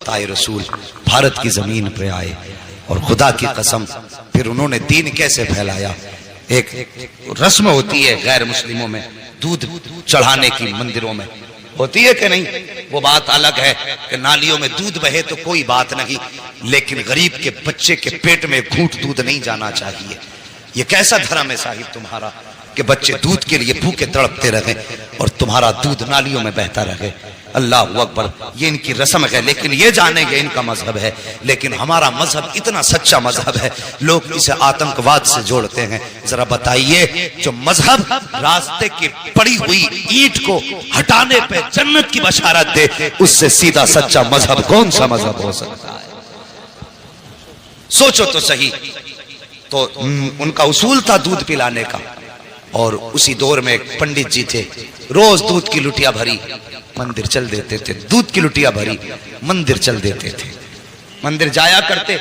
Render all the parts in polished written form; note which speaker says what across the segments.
Speaker 1: ताए रसूल भारत की जमीन पे आए और खुदा की कसम फिर उन्होंने दीन कैसे फैलाया। एक रस्म होती है गैर मुस्लिमों में दूध चढ़ाने की, मंदिरों में होती है कि नहीं, वो बात अलग है कि नालियों में दूध बहे तो कोई बात नहीं, लेकिन गरीब के बच्चे के पेट में घूंट दूध नहीं जाना चाहिए। ये कैसा धर्म है साहिब तुम्हारा कि बच्चे दूध के लिए भूखे तड़पते रहे और तुम्हारा दूध नालियों में बहता रहे। अल्लाह अकबर, ये इनकी रस्म है, लेकिन ये जानेंगे इनका मजहब है। लेकिन हमारा मजहब इतना सच्चा मजहब है, लोग इसे आतंकवाद से जोड़ते हैं। जरा बताइए, जो मजहब रास्ते की पड़ी हुई ईंट को हटाने पे जन्नत की बशारत दे, उससे सीधा सच्चा मजहब कौन सा मजहब हो सकता है? सोचो तो सही। तो उनका उसूल था दूध पिलाने का, और उसी दौर में एक पंडित जी थे, रोज दूध की लुटिया भरी मंदिर चल देते थे, दूध की लुटिया भरी मंदिर चल देते थे, मंदिर जाया करते।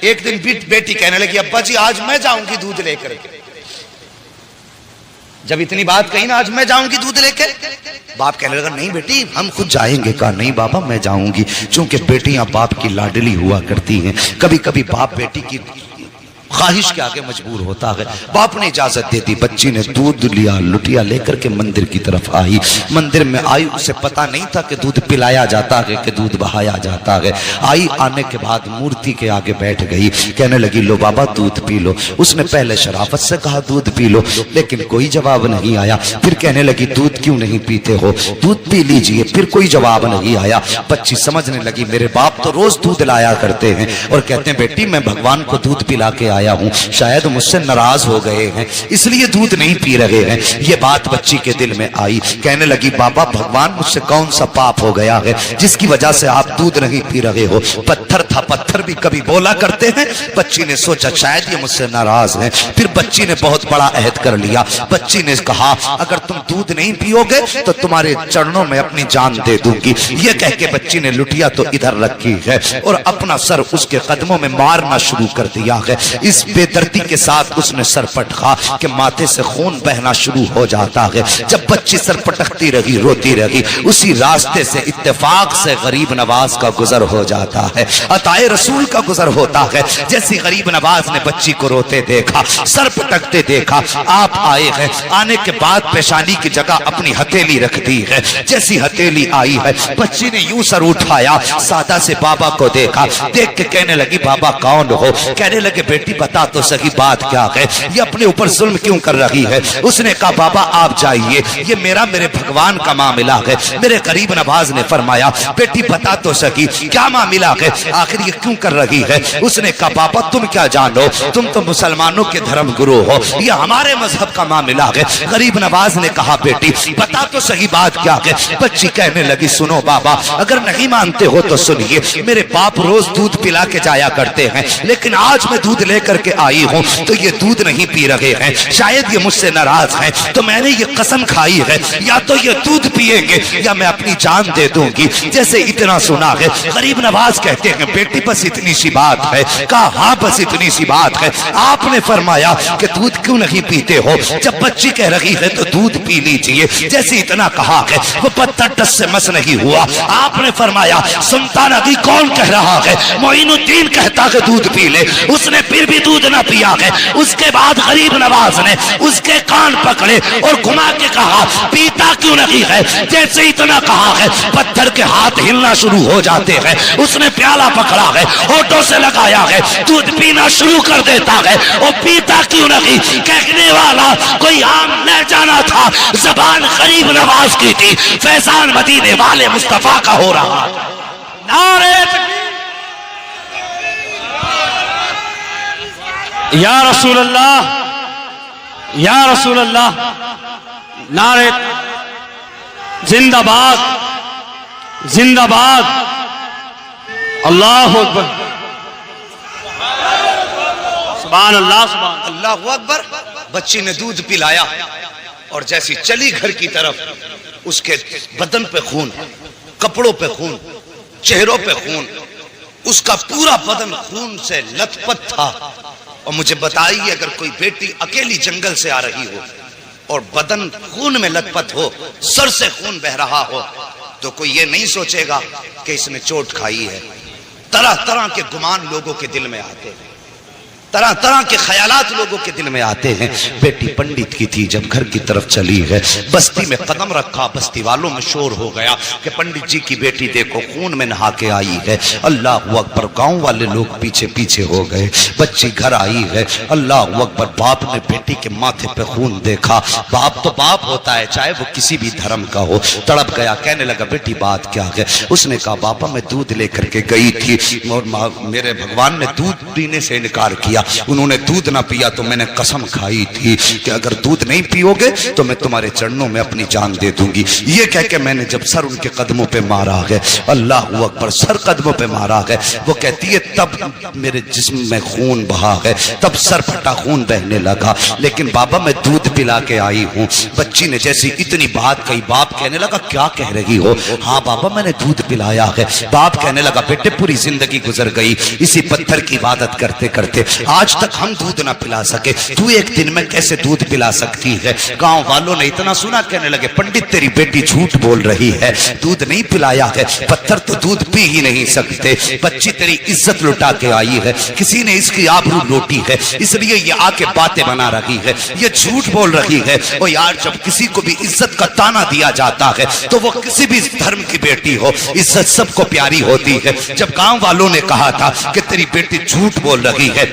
Speaker 1: एक दिन बेटी कहने लगी, अब्बा जी आज मैं जाऊंगी दूध लेकर के। जब इतनी बात कही ना, आज मैं जाऊंगी दूध लेकर, बाप कहने लगा नहीं बेटी हम खुद जाएंगे। कहा नहीं बाबा मैं जाऊंगी, चूंकि बेटियां बाप की लाडली हुआ करती हैं, कभी कभी बाप बेटी की ख्वाहिश के आगे मजबूर होता है। बाप ने इजाजत दे दी, बच्ची ने दूध लिया, लुटिया लेकर के मंदिर की तरफ आई। मंदिर में आई, उसे पता नहीं था कि दूध पिलाया जाता है कि दूध बहाया जाता है। आई, आने के बाद मूर्ति के आगे बैठ गई, कहने लगी लो बाबा दूध पी लो। उसने पहले शराफत से कहा दूध पी लो, लेकिन कोई जवाब नहीं आया। फिर कहने लगी दूध क्यों नहीं पीते हो, दूध पी लीजिए। फिर कोई जवाब नहीं आया। बच्ची समझने लगी मेरे बाप तो रोज दूध लाया करते हैं और कहते हैं बेटी मैं भगवान को दूध पिला के आया हूं, शायद मुझसे नाराज हो गए हैं इसलिए दूध नहीं पी रहे हैं। ये बात बच्ची के दिल में आई, कहने लगी बाबा भगवान मुझसे कौन सा पाप हो गया है जिसकी वजह से आप दूध नहीं पी रहे हो। पत्थर था, पत्थर भी कभी बोला करते हैं। बच्ची ने सोचा शायद ये मुझसे नाराज है। फिर बच्ची ने बहुत बड़ा अहद कर लिया। बच्ची ने कहा अगर तुम दूध नहीं पियोगे तो तुम्हारे चरणों में अपनी जान दे दूंगी। ये कह के बच्ची ने लुटिया तो इधर रखी है और अपना सर उसके कदमों में मारना शुरू कर दिया है। इस बेदर्दी के साथ उसने सर पटका कि माथे से खून बहना शुरू हो जाता है। जब बच्ची सर पटकती रही, रोती रही, उसी रास्ते से इत्तेफाक से गरीब नवाज का गुजर हो जाता है, अताए रसूल का गुजर होता है। जैसी गरीब नवाज ने बच्ची को रोते देखा, सर पटकते देखा, आप आए हैं। आने के बाद पेशानी की जगह अपनी हथेली रख दी है। जैसी हथेली आई है, बच्ची ने यूं सर उठाया, सादा से बाबा को देखा। देख के कहने लगी बाबा कौन हो। कहने लगे बेटी बता तो सही बात क्या है, ये अपने ऊपर जुल्म क्यों कर रही है। उसने कहा बाबा आप जाइए, ये मेरे भगवान का मामला है। मेरे गरीब नवाज ने फरमाया बेटी बता तो सही क्या मामला है, आखिर ये क्यों कर रही है। उसने कहा बाबा तुम क्या जानो, तुम तो मुसलमानों के धर्म गुरु हो, ये हमारे मजहब का मामला है। गरीब नवाज ने कहा बेटी बता तो सही बात क्या है। बच्ची कहने लगी सुनो बाबा अगर नहीं मानते हो तो सुनिए, मेरे बाप रोज दूध पिला के जाया करते हैं, लेकिन आज मैं दूध लेकर के आई हूं तो ये दूध नहीं पी रहे हैं, शायद ये मुझसे नाराज हैं। तो मैंने ये कसम खाई है या तो ये दूध पिएंगे या मैं अपनी जान दे दूंगी। जैसे इतना सुना है, गरीब नवाज कहते हैं बेटी बस इतनी सी बात है। कहा हाँ बस इतनी सी बात है। आपने फरमाया कि दूध क्यों नहीं पीते हो। जब बच्ची कह रही है तो दूध पी लीजिए, जैसे इतना कहा है वो पत्थर टस से मस नहीं हुआ। आपने फरमाया सुनता नहीं कौन कह रहा है, मोइनुद्दीन कहता है दूध पी ले। उसने फिर भी दूध ना पिया है। उसके बाद गरीब नवाज ने उसके कान पकड़े और घुमा के कहा पीता क्यों नहीं है। जैसे इतना कहा है पत्थर के हाथ हिलना शुरू हो जाते हैं। उसने प्याला पकड़ा है, होठों से लगाया है, दूध पीना शुरू कर देता है। और पीता क्यों नहीं, कहने वाला कोई आम न जाना था, जबान गरीब नवाज की थी। फैजान मदीने वाले मुस्तफा का हो रहा। नारे
Speaker 2: या रसूल अल्लाह, या रसूल अल्लाह, नारे जिंदाबाद जिंदाबाद, अल्लाह अकबर, सुभान अल्लाह, सुभान
Speaker 1: अल्लाह अकबर। बच्ची ने दूध पिलाया और जैसी चली घर की तरफ, उसके बदन पे खून, कपड़ों पे खून, चेहरों पे खून, उसका पूरा बदन खून से लथपथ था। और मुझे बताइए अगर कोई बेटी अकेली जंगल से आ रही हो और बदन खून में लथपथ हो, सर से खून बह रहा हो, तो कोई ये नहीं सोचेगा कि इसने चोट खाई है। तरह तरह के गुमान लोगों के दिल में आते हैं, तरह तरह के ख्यालात लोगों के दिल में आते हैं। बेटी पंडित की थी, जब घर की तरफ चली है, बस्ती में कदम रखा, बस्ती वालों में शोर हो गया कि पंडित जी की बेटी देखो खून में नहा के आई है। अल्लाह अकबर, गांव वाले लोग पीछे पीछे हो गए। बच्ची घर आई है, अल्लाह अकबर, बाप ने बेटी के माथे पे खून देखा। बाप तो बाप होता है, चाहे वो किसी भी धर्म का हो। तड़प गया, कहने लगा बेटी बात क्या है? उसने कहा बापा मैं दूध लेकर के गई थी और मेरे भगवान ने दूध पीने से इनकार किया, उन्होंने दूध ना पिया तो मैंने कसम खाई थी कि अगर दूध नहीं पियोगे तो मैं तुम्हारे चरणों में अपनी जान दे दूंगी। ये कह के मैंने जब सर उनके कदमों पे मारा है, अल्लाह अकबर, सर कदमों पे मारा है, वो कहती है तब मेरे जिस्म में खून बहा है, तब सर फटा खून बहने लगा। लेकिन बाबा मैं दूध पिला के आई हूँ। बच्ची ने जैसी इतनी बात कही, बाप कहने लगा क्या कह रही हो? हाँ बाबा मैंने दूध पिलाया है। बाप कहने लगा बेटे पूरी जिंदगी गुजर गई इसी पत्थर की इबादत करते करते, आज तक हम दूध ना पिला सके, तू एक दिन में कैसे दूध पिला सकती है? गांव वालों ने इतना सुना, कहने लगे पंडित तेरी बेटी झूठ बोल रही है, दूध नहीं पिलाया है, पत्थर तो दूध पी ही नहीं सकते। बच्ची तेरी इज्जत लुटा के आई है, किसी ने इसकी आबरू लूटी है, इसलिए ये आके बातें बना रही है, ये झूठ बोल रही है। और यार जब किसी को भी इज्जत का ताना दिया जाता है तो वो किसी भी धर्म की बेटी हो, इज्जत सबको प्यारी होती है। जब गांव वालों ने कहा था कि तेरी बेटी झूठ बोल रही है,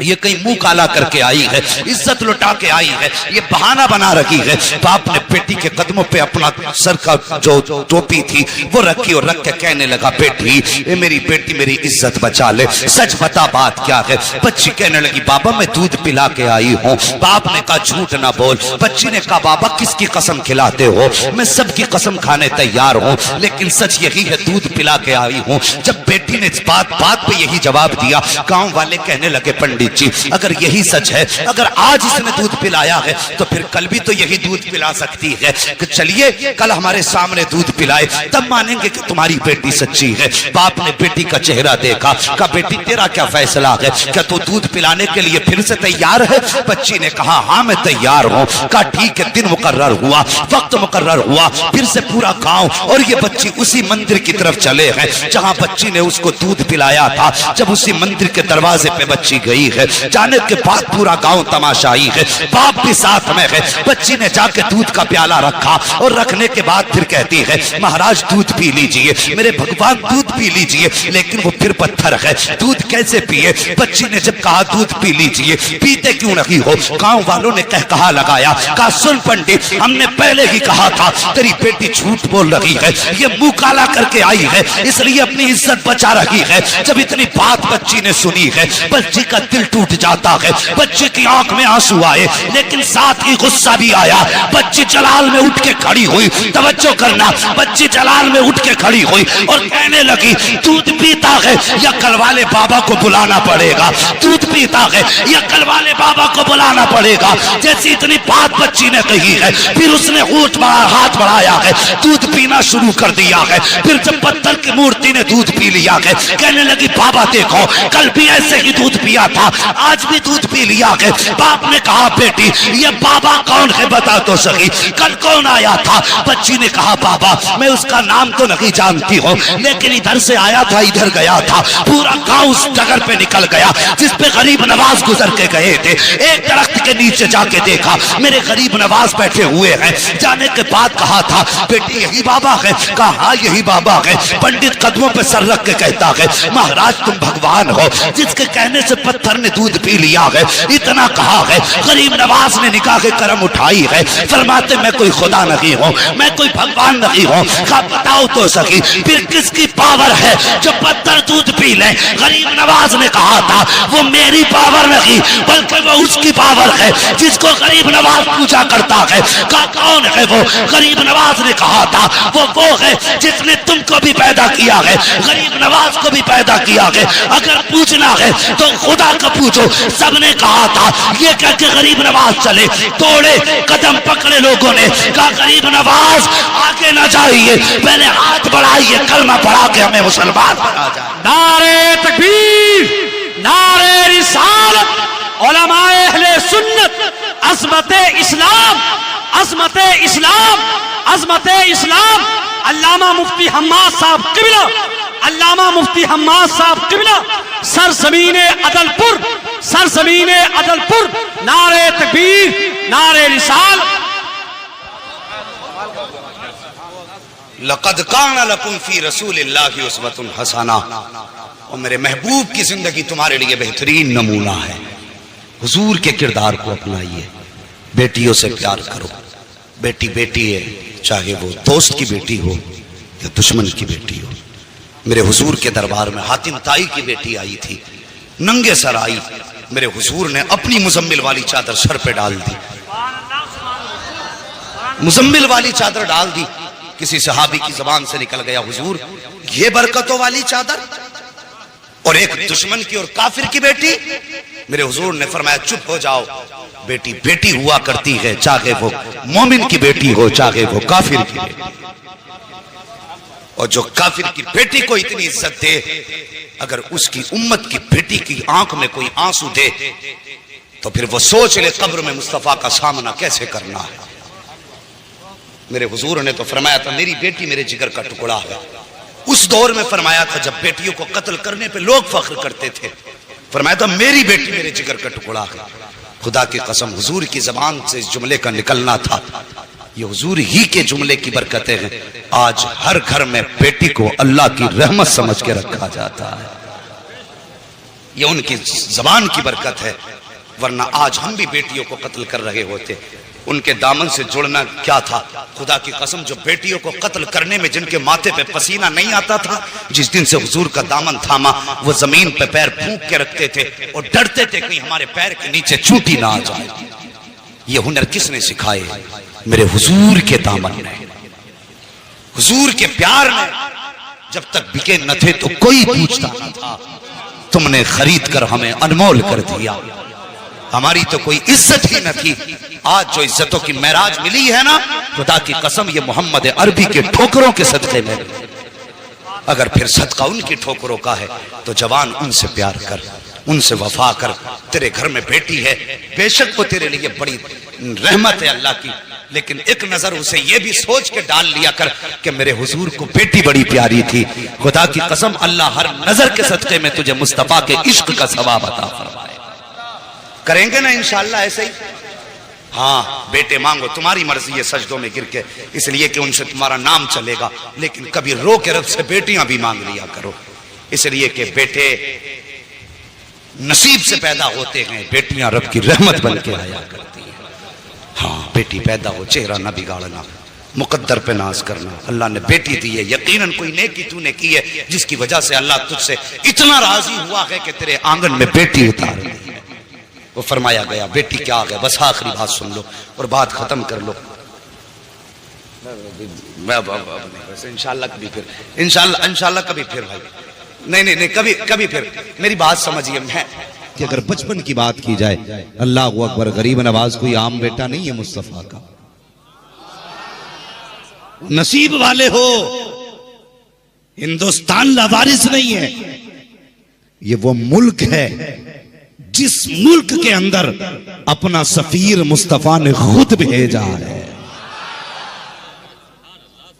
Speaker 1: ये कहीं मुंह काला करके आई है, इज्जत लुटा के आई है, ये बहाना बना रही है, बाप ने बेटी के कदमों पे अपना सर का जो टोपी थी वो रखी और रख के कहने लगा बेटी ये मेरी बेटी मेरी इज्जत बचा ले, सच बता बात क्या है? बच्ची कहने लगी बाबा मैं दूध पिला के आई हूँ। बाप ने कहा झूठ ना बोल। बच्ची ने कहा बाबा किसकी कसम खिलाते हो? मैं सबकी कसम खाने तैयार हूँ, लेकिन सच यही है दूध पिला के आई हूँ। जब बेटी ने इस बात पे यही जवाब दिया, गांव वाले कहने लगे पंडित जी अगर यही सच है, अगर आज इसने दूध पिलाया है तो फिर कल भी तो यही दूध पिला सकती है, कि चलिए कल हमारे सामने दूध पिलाए तब मानेंगे कि तुम्हारी बेटी सच्ची है। बाप ने बेटी का चेहरा देखा, कहा बेटी तेरा क्या फैसला है, क्या तू दूध पिलाने के लिए फिर से तैयार है? बच्ची ने कहा हाँ मैं तैयार हूँ। कहा ठीक है। दिन मुकर्रर हुआ, वक्त मुकर्रर हुआ, फिर से पूरा गांव और ये बच्ची उसी मंदिर की तरफ चले हैं जहां बच्ची ने उसको दूध पिलाया था। जब उसी मंदिर के दरवाजे पे बच्ची गई है, जाने के बाद पूरा गांव तमाशाई है, बाप भी साथ में है। बच्ची ने जाके दूध का प्याला रखा और रखने के बाद फिर कहती है महाराज दूध पी लीजिए, मेरे भगवान दूध पी लीजिए। लेकिन वो फिर पत्थर है, दूध कैसे पिए? बच्ची ने जब कहा दूध पी लीजिए, पीते क्यों नहीं हो? गांव वालों ने कहा लगाया, कहा सुन पंडित हमने पहले ही कहा था तेरी बेटी झूठ बोल रही है, ये मुंह काला करके आई है इसलिए अपनी इज्जत बचा रही है। जब इतनी बात बच्ची ने सुनी है, बच्ची का दिल टूट जाता है, बच्ची की आंख में आंसू आए, लेकिन साथ ही गुस्सा भी आया। बच्ची जलाल में उठ के खड़ी हुई, तवज्जो करना, बच्ची जलाल में उठ के खड़ी हुई और कहने लगी दूध पीता है या कल वाले बाबा को बुलाना पड़ेगा, दूध पीता है या कल वाले बाबा को बुलाना पड़ेगा। जैसी इतनी बात बच्ची ने कही है, फिर उसने हाथ बढ़ाया है, दूध पीना शुरू कर दिया है। फिर जब पत्थर की मूर्ति ने दूध पी लिया है, कहने लगी बाबा देखो कल भी ऐसे ही दूध पिया था, आज भी दूध पी लिया है। बाप ने कहा बेटी ये बाबा कौन है बता तो सही, कल कौन आया था? बच्ची ने कहा बाबा मैं उसका नाम तो नहीं जानती हूँ, लेकिन इधर से आया था इधर गया था, पूरा गांव उस जगह पे निकल गया जिस पे गरीब नवाज गुजर के गए थे। एक दरख्त के नीचे जाके देखा मेरे गरीब नवाज बैठे हुए हैं। जाने के बाद कहा था बेटी यही बाबा है? कहा हाँ यही बाबा है। पंडित कदमों पे सर रख के कहता है महाराज तुम भगवान हो, जिसके कहने से पत्थर ने दूध पी लिया है, इतना कहा है। गरीब नवाज ने निकाह के करम उठाई है, फरमाते मैं कोई खुदा नहीं हूँ, मैं कोई भगवान नहीं हूँ। कहा बताओ तो सही फिर किसकी पावर है जो पत्थर दूध पी ले? गरीब नवाज ने कहा था वो मेरी पावर नहीं बल्कि वो उसकी पावर है जिसको गरीब नवाज पूजा करता है। कहा कौन है वो? गरीब नवाज ने कहा था वो है जिसने तुमको भी पैदा किया है, गरीब नवाज को भी पैदा किया है, अगर पूछना है तो खुदा का पूछो। सबने कहा था ये कह के गरीब नवाज चले, तोड़े कदम पकड़े लोगों ने, कहा गरीब नवाज आगे न जाइए, पहले हाथ बढ़ाइए, कलमा पढ़ा के हमें मुसलमान बना जाए।
Speaker 2: नारे तकबीर, नारे रिसालत, उलमाए अहले सुन्नत, अज़मते इस्लाम, अज़मते इस्लाम, अज़मते इस्लाम। अल्लामा मुफ्ती हम्माद साहब किबला अल्लामा मुफ्ती हम्माद साहब किबला सरजमीन अदलपुर नारे तकबीर नारे रिसाल।
Speaker 1: लक़द काना लकुम फी रसूलिल्लाहि उस्वतुन हसना, और मेरे महबूब की जिंदगी तुम्हारे लिए बेहतरीन नमूना है। हुजूर के किरदार को अपनाइए, बेटियों से प्यार करो। बेटी बेटी है, चाहे वो दोस्त की बेटी हो या दुश्मन की बेटी हो। मेरे हुजूर के दरबार में हातिम ताई की बेटी आई थी, नंगे सर आई। मेरे हुजूर ने अपनी मुजम्मिल वाली चादर सर पे डाल दी, मुजम्मिल वाली चादर डाल दी। किसी सहाबी की जबान से निकल गया, हुजूर ये बरकतों वाली चादर, और एक दुश्मन की और काफिर की बेटी। मेरे हुजूर ने फरमाया चुप हो जाओ, बेटी बेटी हुआ करती है, चाहे वो मोमिन की बेटी हो चाहे वो काफिर की बेटी। और जो काफिर की बेटी को इतनी इज्जत दे, अगर उसकी उम्मत की बेटी की आंख में कोई आंसू दे तो फिर वो सोच ले कब्र में मुस्तफा का सामना कैसे करना है। मेरे हुजूर ने तो फरमाया था मेरी बेटी मेरे जिगर का टुकड़ा है। उस दौर में फरमाया था जब बेटियों को कत्ल करने पे लोग फख्र करते थे, फरमाया था मेरी बेटी मेरे जिगर का टुकड़ा है। खुदा की कसम हुजूर की जबान से इस जुमले का निकलना था, ये हुजूर ही के जुमले की बरकतें हैं। आज हर घर में बेटी को अल्लाह की रहमत समझ के रखा जाता है, ये उनकी जबान की बरकत है। वरना आज हम भी बेटियों को कत्ल कर रहे होते। उनके दामन से जुड़ना क्या था। खुदा की कसम जो बेटियों को कत्ल करने में जिनके माथे पे पसीना नहीं आता था, जिस दिन से हुजूर का दामन थामा वो जमीन पे पैर फूंक के रखते थे और डरते थे कहीं हमारे पैर के नीचे चूंटी ना आ जाए। ये हुनर किसने सिखाए? मेरे हुजूर के दामन ने, हुजूर के प्यार ने। जब तक बिके न थे तो कोई पूछता न था, तुमने खरीद कर हमें अनमोल कर दिया। हमारी तो कोई इज्जत ही न थी। आज जो इज्जतों की महराज मिली है ना, खुदा की कसम ये मोहम्मद अरबी के ठोकरों के सदक़े में। अगर फिर सदका उनकी ठोकरों का है तो जवान उनसे प्यार कर, उनसे वफा कर। तेरे घर में बेटी है, बेशक वो तेरे लिए बड़ी रहमत है अल्लाह की, लेकिन एक नजर उसे ये भी सोच के डाल लिया कर कि मेरे हुजूर को बेटी बड़ी प्यारी थी। खुदा की कसम अल्लाह हर नजर के सदक़े में तुझे मुस्तफा के इश्क का सवाब अता फरमाए। करेंगे ना इंशाअल्लाह ऐसे ही। हाँ बेटे मांगो, तुम्हारी मर्जी है सजदों में गिर के, इसलिए कि उनसे तुम्हारा नाम चलेगा। लेकिन कभी रो के रब से बेटियां भी मांग लिया करो, इसलिए कि बेटे नसीब से पैदा होते हैं, बेटियां रब की रहमत बन के आया करती है। हाँ बेटी पैदा हो, चेहरा ना बिगाड़ना, मुकद्दर पे नाज करना। अल्लाह ने बेटी दी है, यकीनन कोई नेकी तूने की है जिसकी वजह से अल्लाह तुझसे इतना राजी हुआ है कि तेरे आंगन में बेटी उतार दी है। वो फरमाया गया बेटी क्या आ गया। बस आखिरी बात सुन लो और बात खत्म कर लो। इंशाल्लाह कभी फिर, इंशाल्लाह कभी फिर भाई, नहीं कभी फिर मेरी बात समझिए। मैं
Speaker 3: कि अगर बचपन की बात की जाए, अल्लाह अकबर, गरीब नवाज कोई आम बेटा नहीं है मुस्तफा का। नसीब वाले हो, हिंदुस्तान लावारिस नहीं है। ये वो मुल्क है जिस मुल्क के अंदर अपना सफीर मुस्तफा ने खुद भेजा है,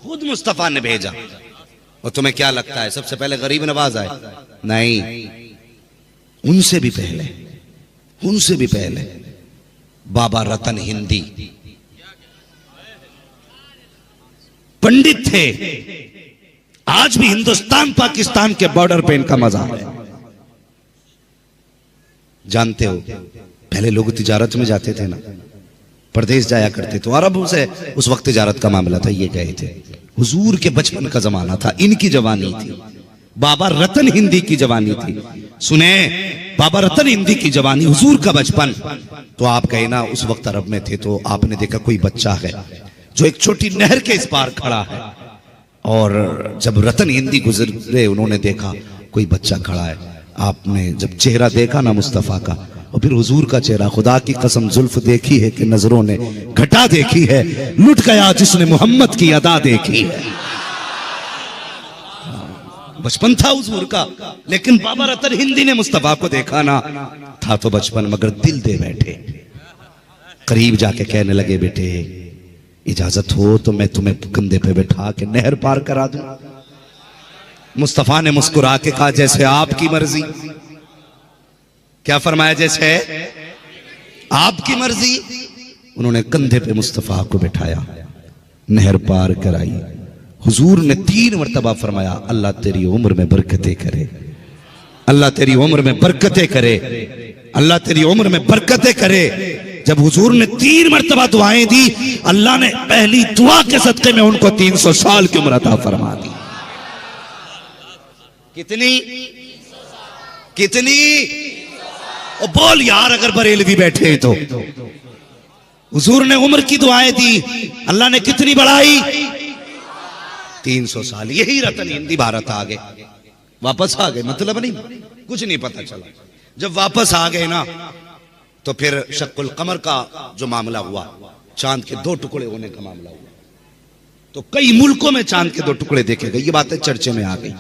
Speaker 3: खुद मुस्तफा ने भेजा। और तुम्हें क्या लगता है सबसे पहले गरीब नवाज आए? नहीं, उनसे भी पहले बाबा रतन हिंदी पंडित थे। आज भी हिंदुस्तान पाकिस्तान के बॉर्डर पे इनका मजार है। जानते हो पहले लोग तिजारत में जाते थे ना, परदेश जाया करते तो अरबों से उस वक्त तिजारत का मामला था, ये गए थे। हुजूर के बचपन का जमाना था, इनकी जवानी थी, बाबा रतन हिंदी की जवानी थी। सुने, बाबा रतन हिंदी की जवानी, हुजूर का बचपन। तो आप कहे ना उस वक्त अरब में थे तो आपने देखा कोई बच्चा है जो एक छोटी नहर के इस पार खड़ा है, और जब रतन हिंदी गुजरे उन्होंने देखा कोई बच्चा खड़ा है। आपने जब चेहरा देखा ना मुस्तफा का, और फिर हुजूर का चेहरा, खुदा की कसम जुल्फ देखी है कि नजरों ने घटा देखी है, लुट गया जिसने मोहम्मद की अदा देखी है। बचपन था हुजूर का, लेकिन बाबा रतन हिंदी ने मुस्तफा को देखा ना, था तो बचपन मगर दिल दे बैठे। करीब जाके कहने लगे बेटे इजाजत हो तो मैं तुम्हें कंधे पे बैठा के नहर पार करा दूं। मुस्तफा ने मुस्कुरा के कहा जैसे आपकी मर्जी। क्या फरमाया? जैसे आपकी मर्जी। उन्होंने कंधे पे मुस्तफा को बिठाया, नहर पार कराई। हुजूर ने 3 मरतबा फरमाया अल्लाह तेरी उम्र में बरकतें करे, अल्लाह तेरी उम्र में बरकतें करे, अल्लाह तेरी उम्र में बरकतें करे। जब हुजूर ने 3 मरतबा दुआएं दी, अल्लाह ने पहली दुआ के सदके में उनको 300 साल की उम्र अता फरमा दी। कितनी? कितनी? ओ बोल यार, अगर बरेलवी बैठे तो। हुजूर ने उम्र की दुआएं दी, अल्लाह ने कितनी बढ़ाई? 300 साल। यही रतन हिंदी भारत आ गए, वापस आ गए। मतलब नहीं, कुछ नहीं पता चला। जब वापस आ गए ना, तो फिर शक्कुल कमर का जो मामला हुआ, चांद के 2 टुकड़े होने का मामला हुआ, तो कई मुल्कों में चांद के 2 टुकड़े देखे गए। ये बातें चर्चे में आ गई।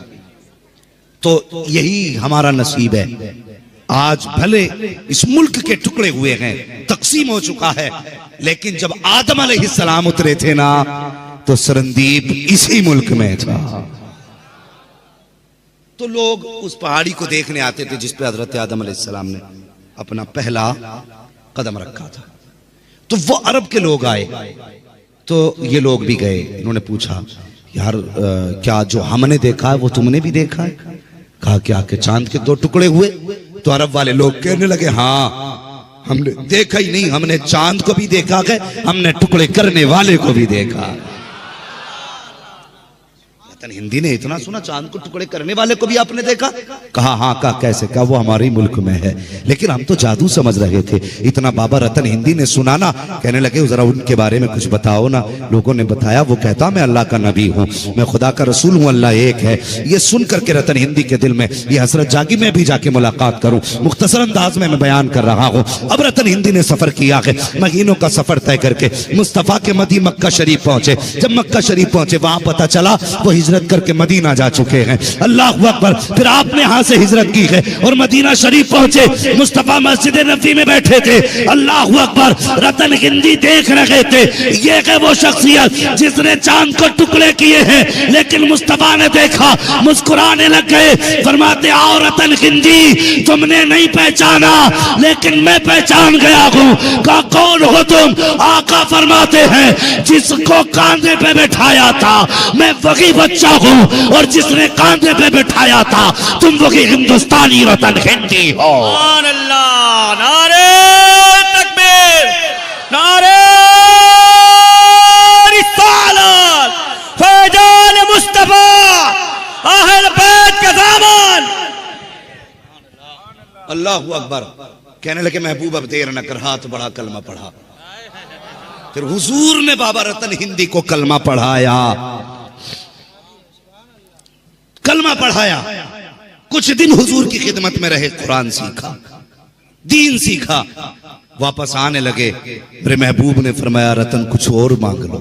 Speaker 3: तो यही हमारा नसीब है। आज भले इस मुल्क के टुकड़े हुए हैं, तकसीम हो चुका है, लेकिन जब आदम अलैहिस्सलाम उतरे थे ना, तो सरंदीप इसी मुल्क में था। तो लोग उस पहाड़ी को देखने आते थे जिस पे हजरत आदम अलैहिस्सलाम ने अपना पहला कदम रखा था। तो वो अरब के लोग आए, तो ये लोग भी गए। इन्होंने पूछा यार क्या जो हमने देखा है वो तुमने भी देखा है? कहा क्या कि चांद के 2 टुकड़े हुए? तो अरब वाले लोग कहने लगे हाँ, हमने देखा ही नहीं, हमने चांद को भी देखा है, हमने टुकड़े करने वाले को भी देखा। हिंदी ने इतना सुना, चांद को टुकड़े करने वाले को भी आपने देखा? कहा हाँ। कहा कैसे? कहा वो हमारे मुल्क में है, लेकिन हम तो जादू समझ रहे थे। इतना बाबा रतन हिंदी ने सुना ना, कहने लगे जरा उनके बारे में कुछ बताओ ना। लोगों ने बताया, वो कहता मैं अल्लाह का नबी हूँ, मैं खुदा का रसूल हूँ, अल्लाह एक है। ये सुन करके रतन हिंदी के दिल में ये हसरत जागी मैं भी जाके मुलाकात करूँ। मुख्तसर अंदाज में मैं बयान कर रहा हूँ। अब रतन हिंदी ने सफर किया है, महीनों का सफर तय करके मुस्तफा के मदी मक्का शरीफ पहुंचे। जब मक्का शरीफ पहुंचे, वहां पता चला वो हिजरत करके मदीना जा चुके हैं। अल्लाह अकबर। फिर आपने यहां से हिजरत की है और मदीना शरीफ पहुंचे। मुस्तफा मस्जिद नबी में बैठे थे। अल्लाह अकबर। रतन हिंदी देख रहे थे, ये है वो शख्सियत जिसने चांद को टुकड़े किए हैं। लेकिन मुस्तफा ने देखा, मुस्कुराने लग गए। फरमाते आओ रतन हिंदी, तुमने नहीं पहचाना लेकिन मैं पहचान गया हूं। कहा कौन हो तुम? आका फरमाते हैं जिसको कांधे पे बैठाया था मैं वही बच्चा हूं, और जिसने कांधे पे बिठाया था तुम वही हिंदुस्तानी रतन हिंदी हो।
Speaker 2: अल्लाह, नारे तकबीर, नारे रिसालत, फैजान मुस्तफा, अहल बैत का दामन।
Speaker 3: अल्लाह अकबर। कहने लगे महबूब अब देर न कर, हाथ बढ़ा, कलमा पढ़ा। फिर हुजूर ने बाबा रतन हिंदी को कलमा पढ़ाया, कलमा पढ़ाया। कुछ दिन हुजूर की खिदमत में रहे, कुरान सीखा, दीन सीखा। वापस आने लगे, मेरे महबूब ने फरमाया रतन कुछ और मांग लो,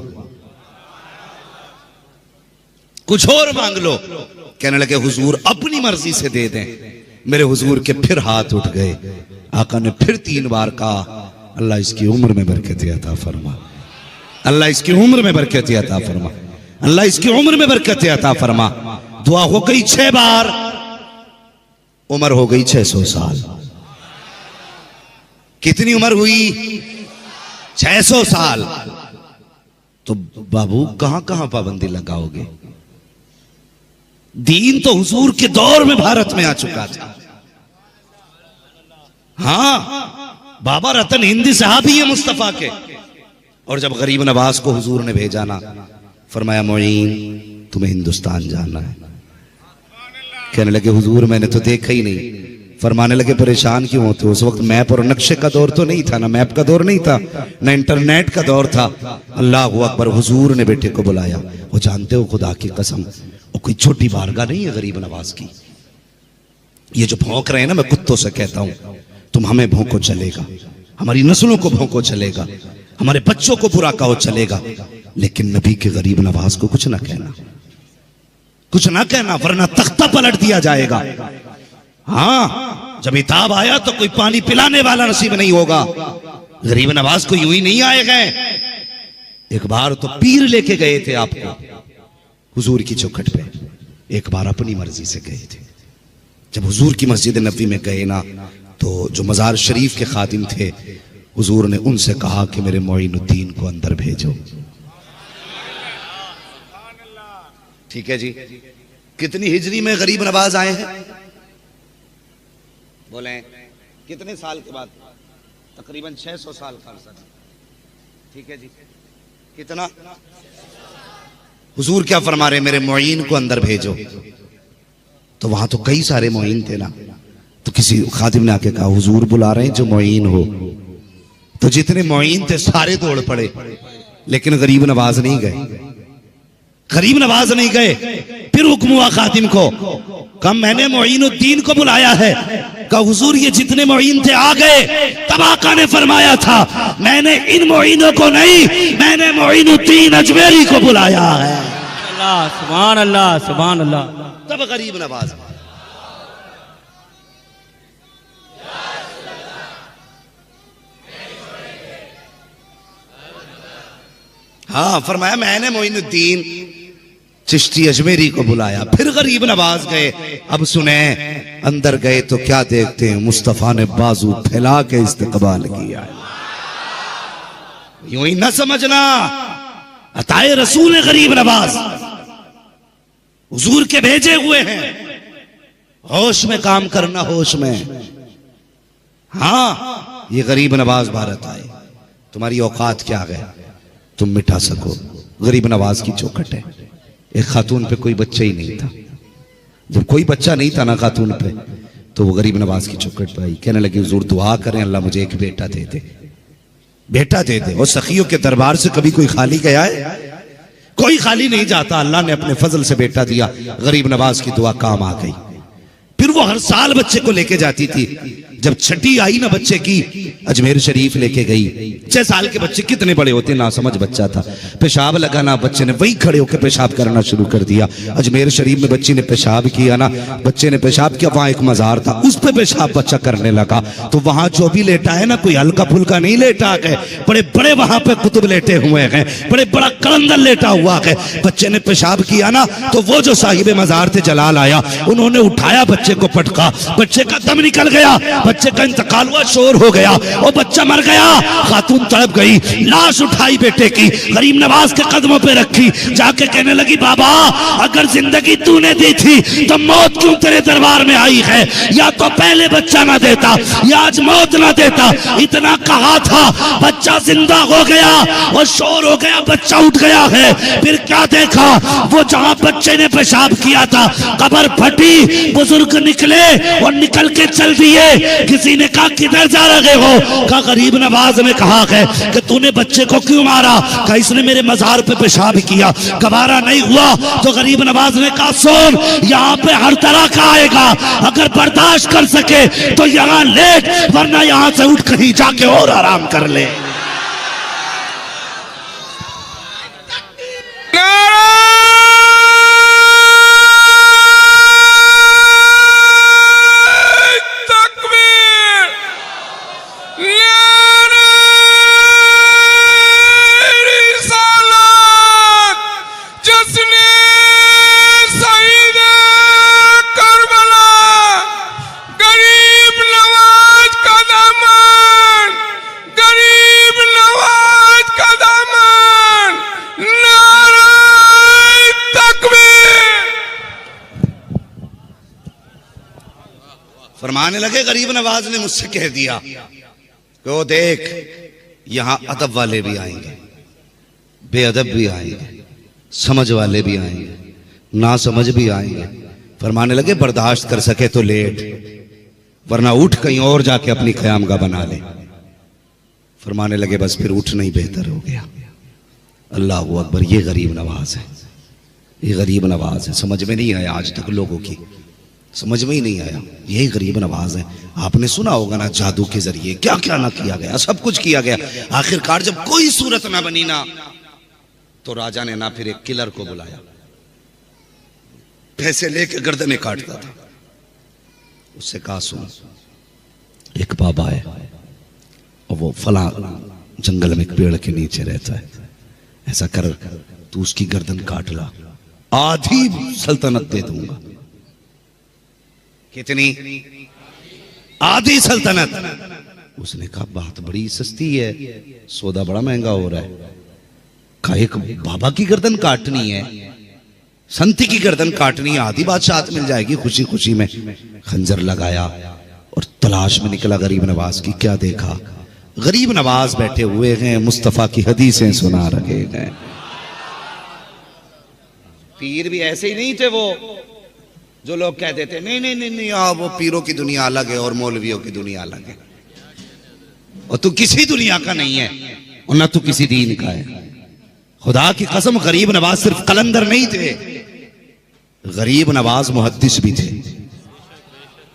Speaker 3: कुछ और मांग लो। कहने लगे हुजूर अपनी मर्जी से दे दें। मेरे हुजूर के फिर हाथ उठ गए। आका ने फिर 3 बार कहा अल्लाह इसकी उम्र में बरकत अता फरमा, अल्लाह इसकी उम्र में बरकत अता फरमा, अल्लाह इसकी उम्र में बरकत अता फरमा। दुआ हो गई 6 बार, उम्र हो गई 600 साल। कितनी उम्र हुई? 600 साल। तो बाबू कहां कहां पाबंदी लगाओगे? दीन तो हुजूर के दौर में भारत में आ चुका था। हाँ, बाबा रतन हिंदी सहाबी है मुस्तफा के। और जब गरीब नवाज को हुजूर ने भेजा ना, फरमाया मोइन तुम्हें हिंदुस्तान जाना है। कहने लगे हुजूर मैंने तो देखा ही नहीं। फरमाने लगे परेशान क्यों होते हो? उस वक्त मैप और नक्शे का दौर तो नहीं था, ना मैप का दौर नहीं था, ना इंटरनेट का दौर था। अल्लाह अकबर। हुजूर ने बेटे को बुलाया। वो जानते हो खुदा की कसम वो कोई छोटी बारगाह नहीं है गरीब नवाज की। ये जो भौंक रहे हैं ना, मैं कुत्तों से कहता हूं तुम हमें भौंको चलेगा, हमारी नस्लों को भौंको चलेगा, हमारे बच्चों को बुरा कहो चलेगा, लेकिन नबी के गरीब नवाज को कुछ ना कहना, कुछ ना कहना, वरना तख्ता पलट दिया जाएगा। हाँ, जब इताब आया तो कोई पानी पिलाने वाला नसीब नहीं होगा। गरीब नवाज को यूं ही नहीं आए गए। एक बार तो पीर लेके गए थे आपको हुजूर की चौखट पे। एक बार अपनी मर्जी से गए थे। जब हुजूर की मस्जिद नबी में गए ना, तो जो मज़ार शरीफ के खादिम थे, हुजूर ने उनसे कहा कि मेरे मोइनुद्दीन को अंदर भेजो। ठीक है जी। कितनी हिजरी में गरीब नवाज आए हैं? बोले कितने साल के बाद? तकरीबन 600 साल का अरसा। ठीक है जी। कितना? हुजूर क्या फरमा रहे? मेरे मोइन को अंदर भेजो। तो वहां तो कई सारे मोइन थे ना, तो किसी खादिम ने आके कहा हुजूर बुला रहे हैं जो मोइन हो। तो जितने मोइन थे सारे दौड़ पड़े, लेकिन गरीब नवाज नहीं गए। गरीब नवाज नहीं गए। फिर हुक्म हुआ खादिम को, कहा मैंने मोइनुद्दीन को बुलाया है। कहा हुजूर ये जितने मोइन थे आ गए। तब आका ने फरमाया था मैंने इन मोइनों को नहीं, मैंने मोइनुद्दीन अजमेरी को बुलाया है।
Speaker 2: अल्लाह सुभान अल्लाह सुभान अल्लाह।
Speaker 3: तब गरीब नवाज। हाँ, फरमाया मैंने मोइनुद्दीन चिश्ती अजमेरी को बुलाया। फिर गरीब नवाज गए। अब सुने, अंदर गए तो क्या देखते हैं? मुस्तफा ने बाजू फैला के इस्तकबाल किया। यूं ही न समझना, अताए रसूल है गरीब नवाज, हुजूर के भेजे हुए हैं। होश में काम करना, होश में। हाँ, ये गरीब नवाज भारत आए, तुम्हारी औकात क्या है तुम मिटा सको? गरीब नवाज की चौखट है। एक खातून पे कोई बच्चा ही नहीं था। जब कोई बच्चा नहीं था ना खातून पे, तो वो गरीब नवाज की चौखट पे आई। कहने लगी हुजूर दुआ करें अल्लाह मुझे एक बेटा दे दे, बेटा दे दे। और सखियों के दरबार से कभी कोई खाली गया है? कोई खाली नहीं जाता। अल्लाह ने अपने फजल से बेटा दिया। गरीब नवाज की दुआ काम आ गई। फिर वो हर साल बच्चे को लेके जाती थी। जब छठी आई ना बच्चे की, अजमेर शरीफ लेके गई। 6 साल के बच्चे कितने बड़े होते, ना समझ बच्चा था। पेशाब लगा ना, बच्चे ने वही खड़े होकर पेशाब करना शुरू कर दिया। अजमेर शरीफ में बच्ची ने पेशाब किया ना, बच्चे ने पेशाब किया, वहां एक मजार था, उस पे पेशाब बच्चा करने लगा। तो वहां जो भी लेटा है ना, कोई हल्का फुल्का नहीं लेटा है, बड़े बड़े वहां पे कुतुब लेटे हुए हैं, बड़े बड़ा कलंदर लेटा हुआ है। बच्चे ने पेशाब किया ना, तो वो जो साहिब मजार थे जलाल आया, उन्होंने उठाया, बच्चे को पटका, बच्चे का दम निकल गया, बच्चे का इंतकाल हुआ, शोर हो गया, वो बच्चा मर गया। खातून तड़प गई, लाश उठाई बेटे की, गरीब नवाज के कदमों पे रखी, जाके कहने लगी बाबा अगर जिंदगी तूने दी थी तो मौत क्यों तेरे दरबार में आई है? या तो पहले बच्चा ना देता या आज मौत ना देता। इतना कहा था, बच्चा जिंदा हो गया और शोर हो गया, बच्चा उठ गया है। फिर क्या देखा? वो जहां बच्चे ने पेशाब किया था कब्र फटी, बुजुर्ग निकले और निकल के चल दिए। किसी ने कहा किधर जा रहे हो? कहा गरीब नवाज ने कहा है कि तूने बच्चे को क्यों मारा? कहा इसने मेरे मजार पे पेशाब किया, गवारा नहीं हुआ। तो गरीब नवाज ने कहा सुन, यहाँ पे हर तरह का आएगा, अगर बर्दाश्त कर सके तो यहाँ लेट, वरना यहाँ से उठ कहीं जाके और आराम कर ले। फरमाने लगे, गरीब नवाज ने मुझसे कह दिया कि वो देख यहां अदब वाले भी आएंगे, बेअदब भी आएंगे, समझ वाले भी आएंगे, ना समझ भी आएंगे। फरमाने लगे बर्दाश्त कर सके तो लेट, वरना उठ कहीं और जाके अपनी क़यामगाह बना ले। फरमाने लगे बस फिर उठना ही बेहतर हो गया। अल्लाह अकबर। ये गरीब नवाज है, ये गरीब नवाज है। समझ में नहीं आया आज तक लोगों की, समझ में ही नहीं आया। यही गरीब नवाज है। आपने सुना होगा ना जादू के जरिए क्या क्या ना किया गया, सब कुछ किया गया। आखिरकार जब कोई सूरत ना बनी ना, तो राजा ने ना फिर एक किलर को बुलाया, पैसे लेके गर्दनें काटता था। उससे कहा सुन, एक बाबा है और वो फला जंगल में एक पेड़ के नीचे रहता है, ऐसा कर तू उसकी गर्दन काट ला, आधी सल्तनत दे दूंगा। कितनी? आधी सल्तनत। उसने कहा बात बड़ी सस्ती है, सौदा बड़ा महंगा हो रहा है। कहा एक बाबा की गर्दन काटनी है, संत की गर्दन काटनी है, आधी बादशाहत मिल जाएगी खुशी खुशी में। खंजर लगाया और तलाश में निकला गरीब नवाज की। क्या देखा? गरीब नवाज बैठे हुए हैं, मुस्तफा की हदीसें सुना रहे हैं। पीर भी ऐसे ही नहीं थे वो जो लोग कहते थे नहीं नहीं नहीं नहीं वो पीरों की दुनिया अलग है और मौलवियों की दुनिया अलग है, और तू किसी दुनिया का नहीं है और ना तू किसी दीन का है। खुदा की कसम, गरीब नवाज सिर्फ कलंदर नहीं थे, गरीब नवाज मुहद्दिस भी थे,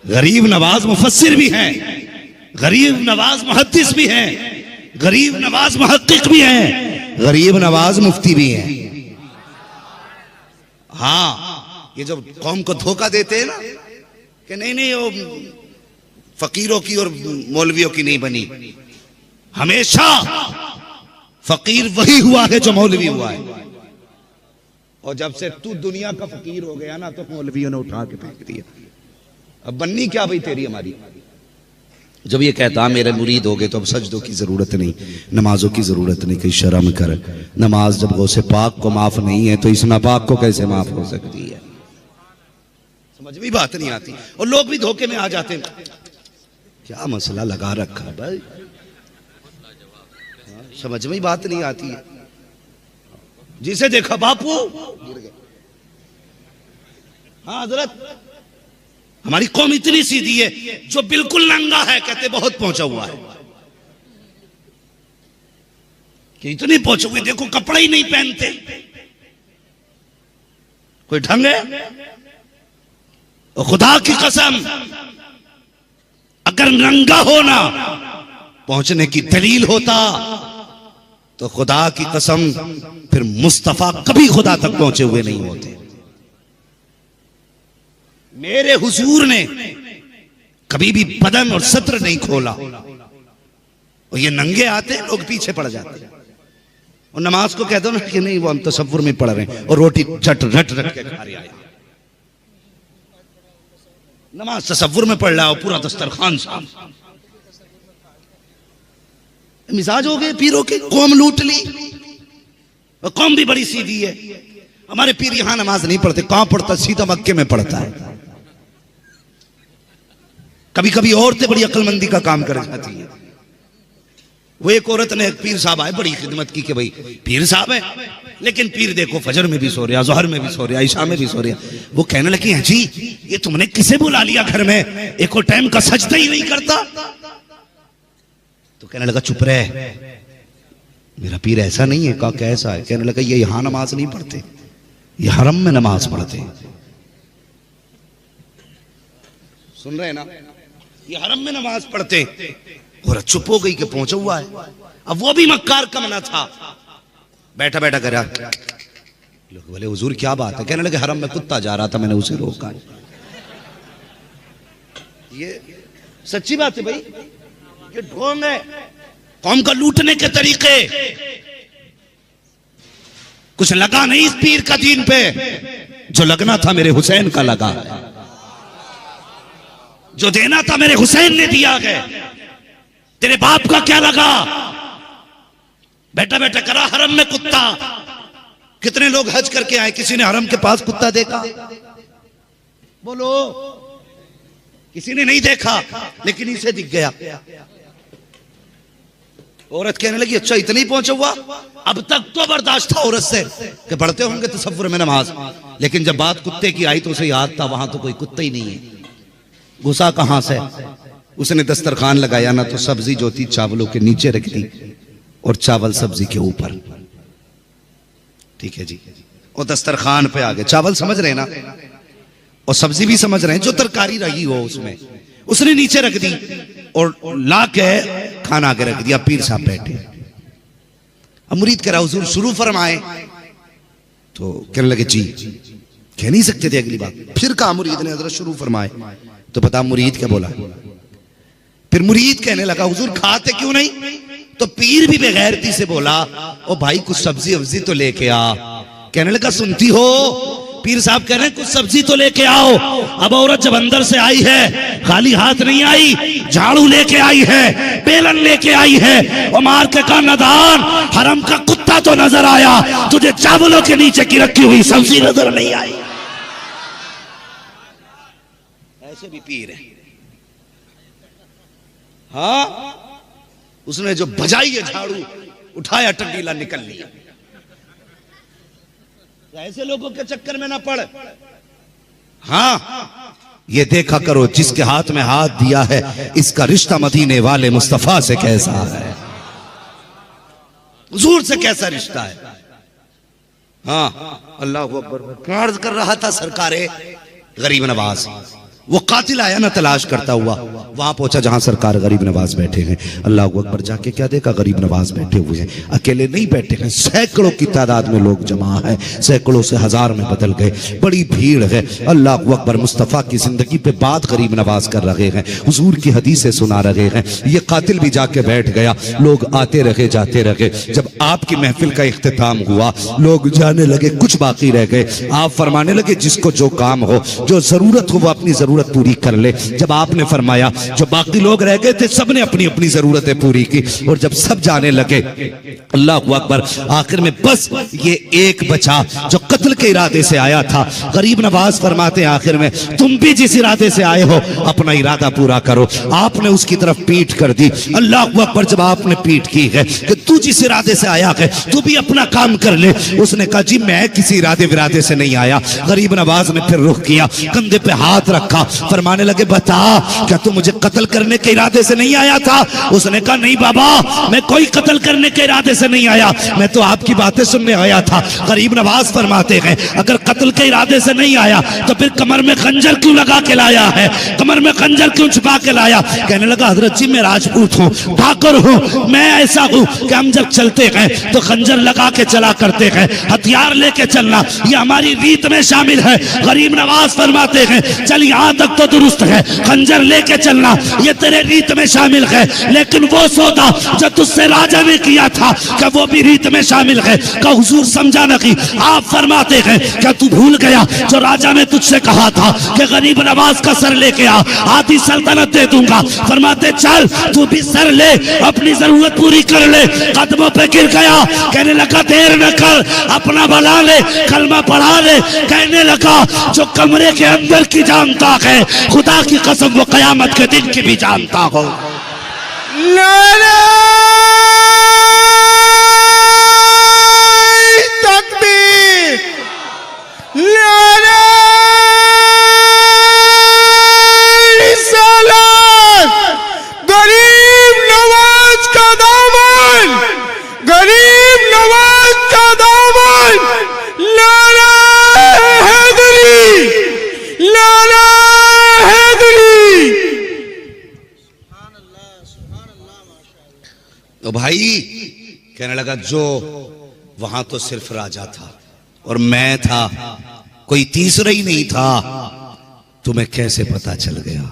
Speaker 3: गरीब नवाज मुफस्सिर भी हैं, गरीब नवाज मुहद्दिस भी हैं, गरीब नवाज मुहक्किक भी हैं, गरीब नवाज मुफ्ती भी हैं। हाँ, ये जब कौम को धोखा देते हैं ना कि नहीं नहीं वो फकीरों की और मौलवियों की नहीं बनी, हमेशा फकीर वही हुआ है जो मौलवी हुआ है। और जब से तू दुनिया का फकीर हो गया ना तो मौलवियों ने उठा के फेंक दिया। अब बननी क्या भाई तेरी हमारी? जब ये कहता मेरे मुरीद हो गए तो अब सजदों की जरूरत नहीं, नमाजों की जरूरत नहीं, कहीं शर्म कर। नमाज जब गौसे पाक को माफ नहीं है तो इस नापाक को कैसे माफ हो सकती है? समझ में बात नहीं आती और लोग भी धोखे में आ जाते हैं। क्या मसला लगा रखा है भाई, समझ में बात नहीं आती है। जिसे देखा बापू गिर गए। हाँ हजरत, हमारी कौम इतनी सीधी है, जो बिल्कुल नंगा है कहते बहुत पहुंचा हुआ है, कि इतनी पहुंचे हुए देखो कपड़ा ही नहीं पहनते, कोई ढंग है? और खुदा की कसम, अगर नंगा होना पहुंचने की दलील होता तो खुदा की कसम फिर मुस्तफा कभी खुदा तक पहुंचे हुए नहीं होते। मेरे हुजूर ने कभी भी बदन और सत्र नहीं खोला, और ये नंगे आते लोग पीछे पड़ जाते हैं। और नमाज को कह दो ना कि नहीं वो हम तसव्वुर में पढ़ रहे हैं, और रोटी झट रट रट के खा रहे हैं। नमाज तसव्वुर में पढ़ रहा है, पूरा दस्तरखान साम। मिजाज हो गए पीरों के, कौम लूट ली। और कौम भी बड़ी सीधी है। हमारे पीर यहां नमाज नहीं पढ़ते, कहां पढ़ता? सीधा मक्के में पढ़ता है। कभी कभी औरतें बड़ी अक्लमंदी का काम कर जाती है। वो एक औरत ने एक पीर साहब आए, बड़ी खिदमत की कि भाई पीर साहब है, लेकिन पीर देखो फजर में भी सो रहा, जोहर में भी सो रहा, ईशा में भी सो रहा। वो कहने लगी हैं जी ये तुमने किसे बुला लिया घर में, एक और टाइम का सजदा ही नहीं करता। तो कहने लगा चुप रहे, मेरा पीर ऐसा नहीं है। कहा कैसा है? कहने लगा ये यहां नमाज नहीं पढ़ते, ये हरम में नमाज पढ़ते। सुन रहे ना, ये हरम में नमाज पढ़ते। और चुप हो गई कि पहुंचा हुआ है। अब वो भी मक्कार कमना था, बैठा बैठा करा। लोग बोले हुजूर क्या बात है? कहने लगे हरम में कुत्ता जा रहा था, मैंने उसे रोका। ये सच्ची बात है भाई, ये ढोंग है कौम का लूटने के तरीके। कुछ लगा नहीं इस पीर का दीन पे, जो लगना था मेरे हुसैन का लगा, जो देना था मेरे हुसैन ने दिया है। तेरे बाप का क्या लगा? बैठा बैठा करा हरम में कुत्ता। कितने लोग हज करके आए, किसी ने हरम के पास कुत्ता देखा? बोलो, किसी ने नहीं देखा, लेकिन इसे दिख गया। औरत कहने लगी अच्छा इतनी पहुंचा हुआ? अब तक तो बर्दाश्त था औरत से कि पढ़ते होंगे तसव्वुर में नमाज, लेकिन जब बात कुत्ते की आई तो उसे याद था वहां तो कोई कुत्ता ही नहीं है। गुस्सा कहां से? उसने दस्तरखान लगाया ना तो सब्जी जो थी चावलों के नीचे रख दी और चावल सब्जी के ऊपर। ठीक है जी, और दस्तरखान पे आ गए। चावल समझ रहे ना, और सब्जी भी समझ रहे हैं, जो तरकारी रही हो उसमें उसने नीचे रख दी और ला के खाना आगे रख दिया। पीर साहब बैठे, अब मुरीद कह रहा हुजूर शुरू फरमाए। तो कहने लगे जी, कह नहीं सकते थे अगली बात। फिर कहा मुरीद ने हजरत शुरू फरमाए। तो पता मुरीद क्या बोला? फिर मुरीद कहने लगा हुजूर खाते क्यों नहीं? तो पीर भी बेगैरती से बोला ओ भाई कुछ सब्जी वब्जी तो लेके आ। कहने लगा सुनती हो पीर साहब कह रहे हैं कुछ सब्जी तो लेके आओ। अब औरत जब अंदर से आई है खाली हाथ नहीं आई, झाड़ू लेके आई है, बेलन लेके आई है। और मार के कहा नदान, हरम का कुत्ता तो नजर आया, तुझे चावलों के नीचे की रखी हुई सब्जी नजर नहीं आई। ऐसे भी पीर है। हाँ, उसने जो बजाई है झाड़ू, उठाया टंडीला निकल लिया। ऐसे लोगों के चक्कर में ना पड़। हाँ, ये देखा करो जिसके हाथ में हाथ दिया है इसका रिश्ता मदीने वाले मुस्तफा से कैसा है, हुजूर से कैसा रिश्ता है। हाँ, अल्लाह अकबर। अर्ज कर रहा था सरकारे गरीब नवाज, वो कातिल आया ना तलाश करता हुआ, वहां पहुंचा जहां सरकार गरीब नवाज बैठे हैं। अल्लाह अकबर, जाके क्या देखा, गरीब नवाज बैठे हुए हैं। अकेले नहीं बैठे हैं, सैकड़ों की तादाद में लोग जमा है, सैकड़ों से हजार में बदल गए, बड़ी भीड़ है। अल्लाह अकबर, मुस्तफा की जिंदगी पे बात गरीब नवाज कर रहे हैं, हुजूर की हदीसें सुना रहे हैं। ये कातिल भी जाके बैठ गया, लोग आते रहे जाते रहे। जब आपकी महफिल का इख्तिताम हुआ, लोग जाने लगे, कुछ बाकी रह गए। आप फरमाने लगे जिसको जो काम हो, जो जरूरत हो, वो अपनी जरूरत पूरी कर ले। जब आपने फरमाया, जो बाकी लोग रह गए थे सबने अपनी अपनी जरूरतें पूरी की। और जब सब जाने लगे, अल्लाह अकबर, आखिर में बस ये एक बचा जो कत्ल के इरादे से आया था। गरीब नवाज फरमाते आखिर में, तुम भी जिस इरादे से आए हो अपना इरादा पूरा करो। आपने उसकी तरफ पीठ कर दी। अल्लाह अकबर, जब आपने पीठ की है कि तू जिस इरादे से आया है तू भी अपना काम कर ले, उसने कहा जी मैं किसी इरादे विरादे से नहीं आया। गरीब नवाज ने फिर रुख किया, कंधे पे हाथ रखा, फरमाने लगे बता क्या तू मुझे कत्ल करने के इरादे से नहीं आया था? उसने कहा नहीं बाबा, मैं कोई कत्ल करने के इरादे से नहीं आया, मैं तो आपकी बातें सुनने आया था। गरीब नवाज फरमाते हैं अगर कत्ल के इरादे से नहीं आया तो फिर कमर में खंजर क्यों लगा के लाया है, कमर में खंजर क्यों छुपा के लाया? कहने लगा हजरत जी मैं राजपूत हूँ, ठाकुर हूँ, मैं ऐसा हूँ कि हम जब चलते हैं तो खंजर लगा के चला करते हैं, हथियार लेके चलना ये हमारी रीत में शामिल है। गरीब नवाज फरमाते हैं चल यहाँ तक तो दुरुस्त है, खंजर लेके चलना ये तेरे रीत में शामिल है, लेकिन वो सौदा जो तुझसे राजा ने किया था क्या वो भी रीत में शामिल है? क्या हुजूर समझा नहीं? आप फरमाते हैं क्या तू भूल गया जो राजा ने तुझसे कहा था कि गरीब नवाज का सर लेके आ, आधी सल्तनत दे दूंगा। फरमाते चल तू भी सर ले, अपनी जरूरत पूरी कर ले। कदमों पे गिर गया, कहने लगा देर न कर, अपना भला ले, कलमा पढ़ा ले। कहने लगा जो कमरे के अंदर की जानता है खुदा की कसम वो कयामत के दिन की भी जानता हो।
Speaker 4: तकबीर, गरीब नवाज का दामन, गरीब नवाज का दामन, लाला हैदरी, लाला हैदरी।
Speaker 3: तो भाई कहने लगा जो वहां तो सिर्फ राजा था और मैं था, कोई तीसरा ही नहीं था। तुम्हें कैसे पता चल गया?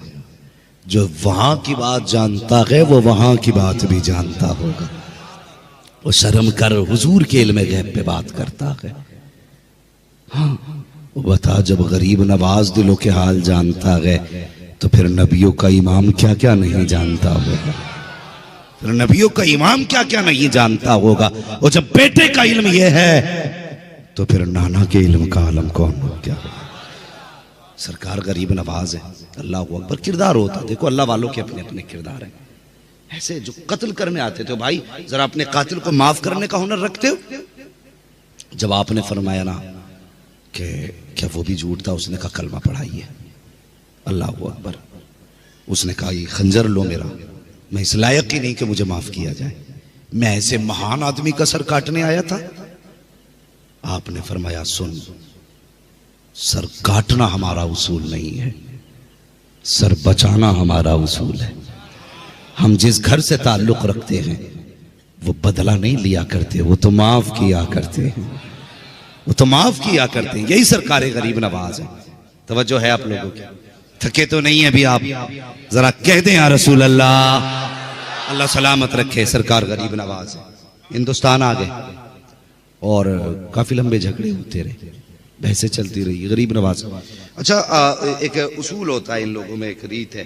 Speaker 3: जो वहां की बात जानता है वो वहां की बात भी जानता होगा। वो शर्म कर, हुजूर के इल्म गैब पे बात करता है। हाँ, वो बता जब गरीब नवाज दिलों के हाल जानता है तो फिर नबियों का इमाम क्या क्या नहीं जानता होगा, फिर नबियों का इमाम क्या क्या नहीं जानता होगा। और जब बेटे का इल्म यह है तो फिर नाना के इल्म का आलम कौन हो गया? सरकार गरीब नवाज है, अल्लाह अकबर। किरदार होता, देखो अल्लाह वालों के अपने अपने किरदार हैं। ऐसे जो कत्ल करने आते थे भाई जरा अपने कातिल को माफ करने का हुनर रखते हो। जब आपने फरमाया ना कि क्या वो भी झूठ था, उसने कहा कलमा पढ़ाइए, अल्लाह अकबर। उसने कहा ये खंजर लो मेरा, मैं इस लायक ही नहीं कि मुझे माफ किया जाए, मैं ऐसे महान आदमी का सर काटने आया था। आपने फरमाया सुन, सर काटना हमारा उसूल नहीं है, सर बचाना हमारा उसूल है। हम जिस घर से ताल्लुक रखते हैं वो बदला नहीं लिया करते, वो तो माफ किया करते हैं, वो तो माफ किया करते हैं। यही सरकार गरीब नवाज है। तवज्जो है आप लोगों की? थके तो नहीं है अभी आप? जरा कह दें या रसूल अल्लाह, अल्लाह सलामत रखे। सरकार गरीब नवाज है। हिंदुस्तान आ गए और काफी लंबे झगड़े होते रहे। बहसें चलती रही, गरीब नवाज। अच्छा, एक उसूल होता है इन लोगों में, एक रीत है,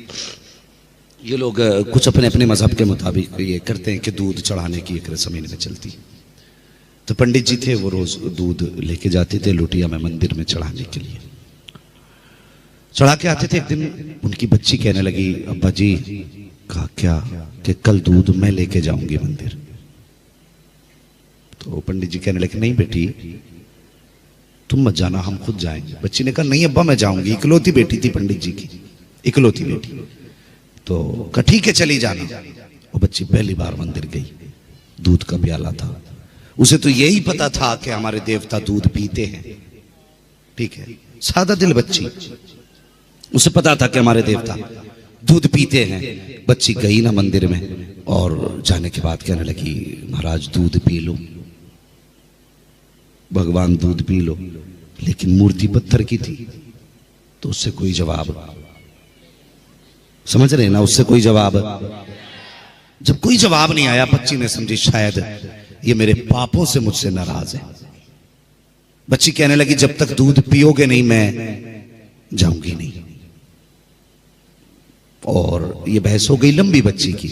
Speaker 3: ये लोग कुछ अपने अपने मजहब के मुताबिक ये करते हैं कि दूध चढ़ाने की एक रस्म इनमें चलती। तो पंडित जी थे, वो रोज दूध लेके जाते थे लोटिया में मंदिर में चढ़ाने के लिए। चढ़ा के आते थे। एक दिन उनकी बच्ची कहने लगी, अब्बा जी, कहा क्या? कि कल दूध मैं लेके जाऊंगी मंदिर। तो पंडित जी कहने लगे, नहीं बेटी तुम मत जाना, हम खुद जाएंगे। बच्ची ने कहा, नहीं अब्बा मैं जाऊंगी। इकलौती बेटी थी पंडित जी की, इकलौती बेटी। तो कहा ठीक है चली जाना। वो बच्ची पहली बार मंदिर गई, दूध का प्याला था। उसे तो यही पता था कि हमारे देवता दूध पीते हैं, ठीक है, सादा दिल बच्ची, उसे पता था कि हमारे देवता दूध पीते हैं। बच्ची गई ना मंदिर में, और जाने के बाद कहने लगी, महाराज दूध पी लो, भगवान दूध पी लो। लेकिन मूर्ति पत्थर की थी, तो उससे कोई जवाब, समझ रहे ना, उससे कोई जवाब। जब कोई जवाब नहीं आया, बच्ची ने समझी शायद ये मेरे पापों से मुझसे नाराज है। बच्ची कहने लगी, जब तक दूध पियोगे नहीं मैं जाऊंगी नहीं। और ये बहस हो गई लंबी बच्ची की।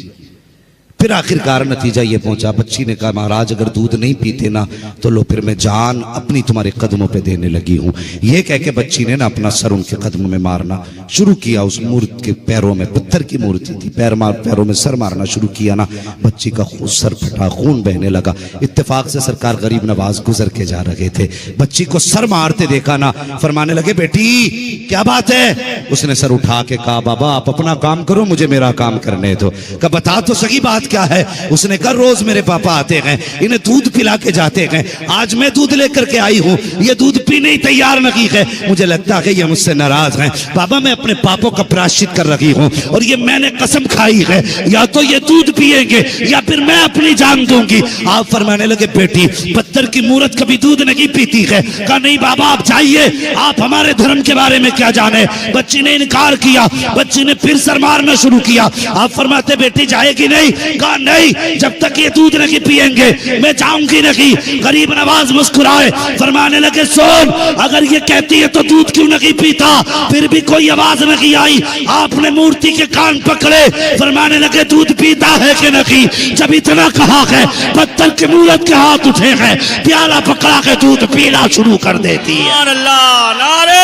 Speaker 3: फिर आखिरकार नतीजा ये पहुंचा, बच्ची ने कहा, महाराज अगर दूध नहीं पीते ना तो लो फिर मैं जान अपनी तुम्हारे कदमों पे देने लगी हूं। ये कह के बच्ची ने ना अपना सर उनके कदमों में मारना शुरू किया। उस मूर्ति के पैरों में, पत्थर की मूर्ति थी, पैरों में सर मारना शुरू किया ना, बच्ची का सर फटा, खून बहने लगा। इत्तेफाक से सरकार गरीब नवाज गुजर के जा रहे थे, बच्ची को सर मारते देखा ना, फरमाने लगे, बेटी क्या बात है? उसने सर उठा के कहा, बाबा आप अपना काम करो, मुझे मेरा काम करने दो। कहा बता तो सही बात क्या है? उसने कहा, रोज मेरे पापा आते हैं, इन्हें दूध पिला के जाते हैं, आज मैं दूध लेकर के आई हूं, ये दूध पीने ही तैयार नहीं है, मुझे लगता है ये मुझसे नाराज हैं। बाबा मैं अपने पापों का प्रायश्चित कर रही हूं, और ये मैंने कसम खाई है, या तो ये दूध पिएंगे या फिर मैं अपनी जान दूंगी। आप फरमाने लगे, बेटी पत्थर की मूर्त कभी दूध नहीं पीती है। कहा नहीं बाबा आप जाइए, आप हमारे धर्म के बारे में क्या जाने। बच्ची ने इनकार किया, बच्ची ने फिर सर मारना शुरू किया। आप फरमाते, बेटी जाएगी नहीं? कहा नहीं, जब तक ये दूध नहीं पिएंगे मैं जाऊंगी नहीं। गरीब नवाज मुस्कुराए, फरमाने लगे, सुन अगर ये कहती है तो दूध क्यों नहीं पीता? फिर भी कोई आवाज नहीं आई। आपने मूर्ति के कान पकड़े, फरमाने लगे, दूध पीता है कि नहीं? जब इतना कहा है, पत्थर की मूर्त के हाथ उठे हैं, प्याला पकड़ा के दूध पीना शुरू कर देती है।
Speaker 2: सुभान अल्लाह, नारे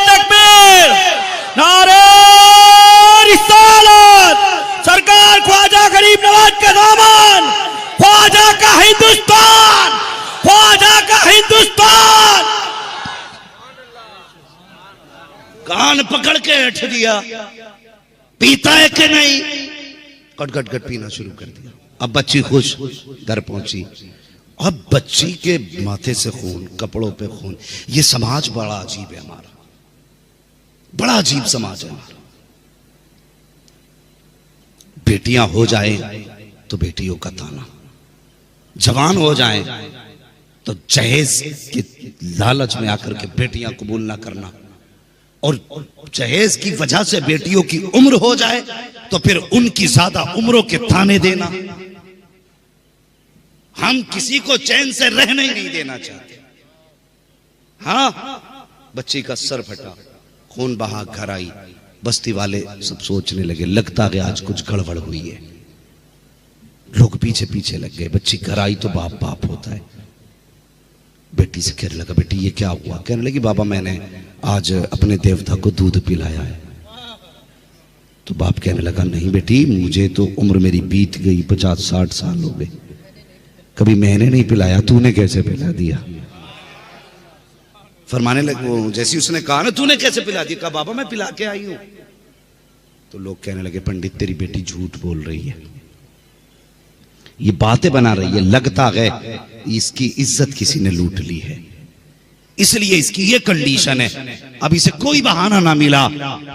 Speaker 2: तकबीर, नारे रिसालत। सरकार ख्वाजा गरीब नवाज का दामन, ख्वाजा का हिंदुस्तान, ख्वाजा का हिंदुस्तान।
Speaker 3: कान पकड़ के हट दिया, पीता है कि नहीं? कट कट कट पीना शुरू कर दिया। अब बच्ची खुश घर पहुंची। अब बच्ची के माथे से खून, कपड़ों पे खून। ये समाज बड़ा अजीब है हमारा, बड़ा अजीब समाज है हमारा। बेटियां हो जाए तो बेटियों का ताना, जवान हो जाए तो जहेज के लालच में आकर के बेटियां कबूल ना करना, और जहेज की वजह से बेटियों की उम्र हो जाए तो फिर उनकी ज्यादा उम्रों के ताने देना। हम किसी को चैन से रहने ही नहीं देना चाहते। हाँ, बच्ची का सर फटा, खून बहा, घर आई। बस्ती वाले सब सोचने लगे, लगता है आज कुछ गड़बड़ हुई है। लोग पीछे पीछे लग गए। बच्ची घर आई तो बाप बाप होता है। बेटी से कहने लगा, बेटी ये क्या हुआ? कहने लगी, बाबा मैंने आज अपने देवता को दूध पिलाया है। तो बाप कहने लगा, नहीं बेटी मुझे तो उम्र मेरी बीत गई, 50-60 साल हो गए, कभी मैंने नहीं पिलाया, तूने कैसे पिला दिया? फरमाने लगे, जैसी उसने कहा ना तूने कैसे पिला दिया? कहा बाबा मैं पिला के आई हूं। तो लोग कहने लगे, पंडित तेरी बेटी झूठ बोल रही है, ये बातें बना रही है, लगता है इसकी इज्जत किसी ने लूट ली है, इसलिए इसकी ये कंडीशन है। अब इसे कोई बहाना ना मिला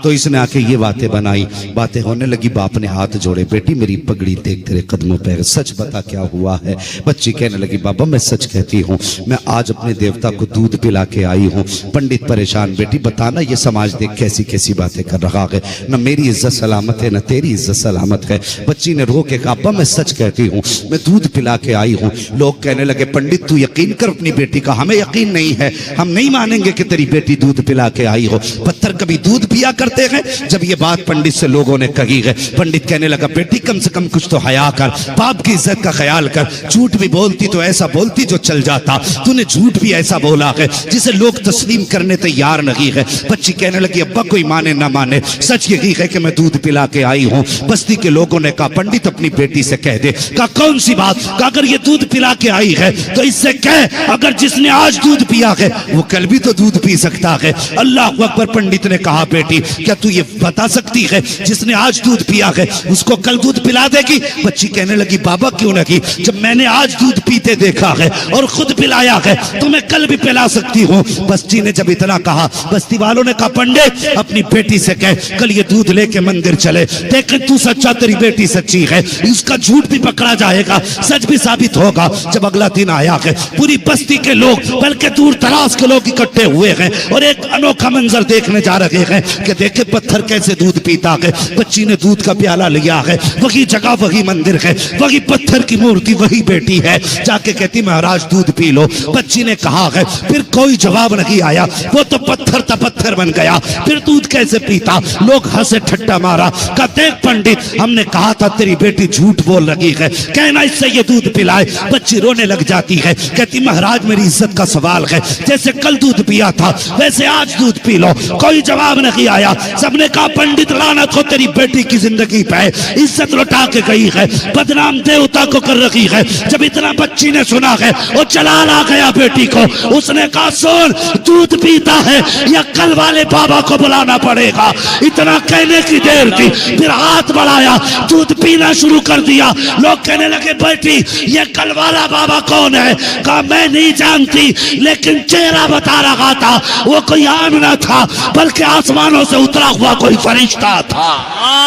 Speaker 3: तो इसने आके ये बातें बनाई। बातें होने लगी, बाप ने हाथ जोड़े, बेटी मेरी पगड़ी देख तेरे कदमों पे, सच बता क्या हुआ है? बच्ची कहने लगी, बाबा मैं सच कहती हूँ, मैं आज अपने देवता को दूध पिला के आई हूँ। पंडित परेशान, बेटी बताना ये समाज देख कैसी कैसी बातें कर रहा है, न मेरी इज्जत सलामत है न तेरी इज्जत सलामत है। बच्ची ने रो के कहा, अब्बा मैं सच कहती हूँ, मैं दूध पिला के आई हूँ। लोग कहने लगे, पंडित तू यकीन कर अपनी बेटी का, हमें यकीन नहीं है। हम नहीं मानेंगे कि तेरी बेटी दूध पिला के आई हो। पत्थर कभी दूध पिया करते हैं? जब ये बात पंडित से लोगों ने कही है, पंडित कहने लगा बेटी कम से कम कुछ तो हया कर, बाप की इज्जत का ख्याल कर। झूठ भी बोलती तो ऐसा बोलती जो चल जाता, तूने झूठ भी ऐसा बोला है जिसे लोग तस्लीम करने तैयार नहीं है। बच्ची कहने लगी अब्बा कोई माने ना माने, सच यही है कि मैं दूध पिला के आई हूँ। बस्ती के लोगों ने कहा पंडित अपनी बेटी से कह दे। कहा कौन सी बात? कहा अगर ये दूध पिला के आई है तो इससे कह अगर जिसने आज दूध पिया है वो कल भी तो दूध पी सकता है। अल्लाह अकबर। पंडित ने कहा बेटी क्या तू ये बता सकती है जिसने आज दूध पिया है उसको कल दूध पिला देगी? बच्ची कहने लगी बाबा क्यों नहीं, जब मैंने आज दूध पीते देखा है और खुद पिलाया है तो मैं कल भी पिला सकती हूँ। बस्ती ने जब इतना कहा, बस्ती वालों ने कहा पंडित अपनी बेटी से कह कल ये दूध लेके मंदिर चले, देख तू सच्चा तेरी बेटी सच्ची है, इसका झूठ भी पकड़ा जाएगा, सच भी साबित होगा। जब अगला दिन आया है पूरी बस्ती के लोग बल्कि दूर दराज के लोग इकट्ठे हुए हैं और एक अनोखा मंजर देखने जा रहे हैं कि देखे पत्थर कैसे दूध पीता है। बच्ची ने दूध का प्याला लिया है, वही जगह वही मंदिर है, वही पत्थर की मूर्ति वही बेटी है, जाके कहती महाराज दूध पी लो। बच्ची ने कहा है, फिर कोई जवाब नहीं आया, वो तो पत्थर पत्थर बन गया, फिर दूध कैसे पीता? लोग हंसे ठट्टा मारा। कहा देख पंडित हमने कहा था तेरी बेटी झूठ बोल रही है, कहना इससे ये दूध पिलाए। बच्ची रोने लग जाती है, कहती महाराज मेरी इज्जत का सवाल है, जैसे कल दूध पिया था वैसे आज दूध पी लो। कोई जवाब नहीं आया। सबने कहा पंडित लानत हो तेरी बेटी की जिंदगी पे, इज्जत लुटा के गई है, बदनाम देवता को कर रही है। जब इतना बच्ची ने सुना है वो चला ला गया बेटी को, उसने कहा सुन दूध पीता है या कल वाले बाबा को बुलाना पड़ेगा। इतना कहने की देर थी, फिर हाथ बढ़ाया, दूध पीना शुरू कर दिया। लोग कहने लगे बेटी ये कल वाला बाबा कौन है? कहा मैं नहीं जानती लेकिन चेहरा बता रहा था, वो कोई आम ना था बल्कि आसमानों से उतरा हुआ कोई फरिश्ता था।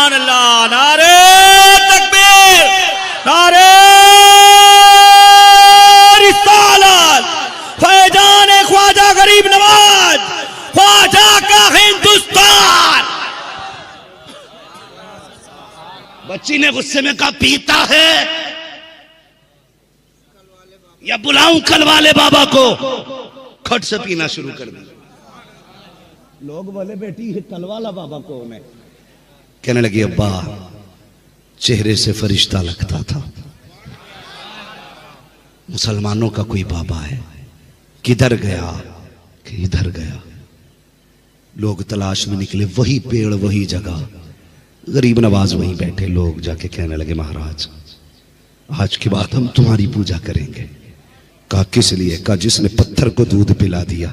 Speaker 2: अल्लाह नारे तकबीर, नारे रिसालत, फैजान ख्वाजा गरीब नवाज, ख्वाजा का हिंदुस्तान।
Speaker 3: बच्ची ने गुस्से में कहा पीता है या बुलाऊं कल वाले बाबा को? खट से पीना शुरू कर दिया। लोग बोले बेटी कल वाला बाबा कौन है? कहने लगी अब्बा चेहरे से फरिश्ता लगता था, मुसलमानों का कोई बाबा है, किधर गया कि इधर गया। लोग तलाश में निकले, वही पेड़ वही जगह, गरीब नवाज वहीं बैठे। लोग जाके कहने लगे महाराज आज के बाद हम तुम्हारी पूजा करेंगे। कहा किस लिए? कहा जिसने पत्थर को दूध पिला दिया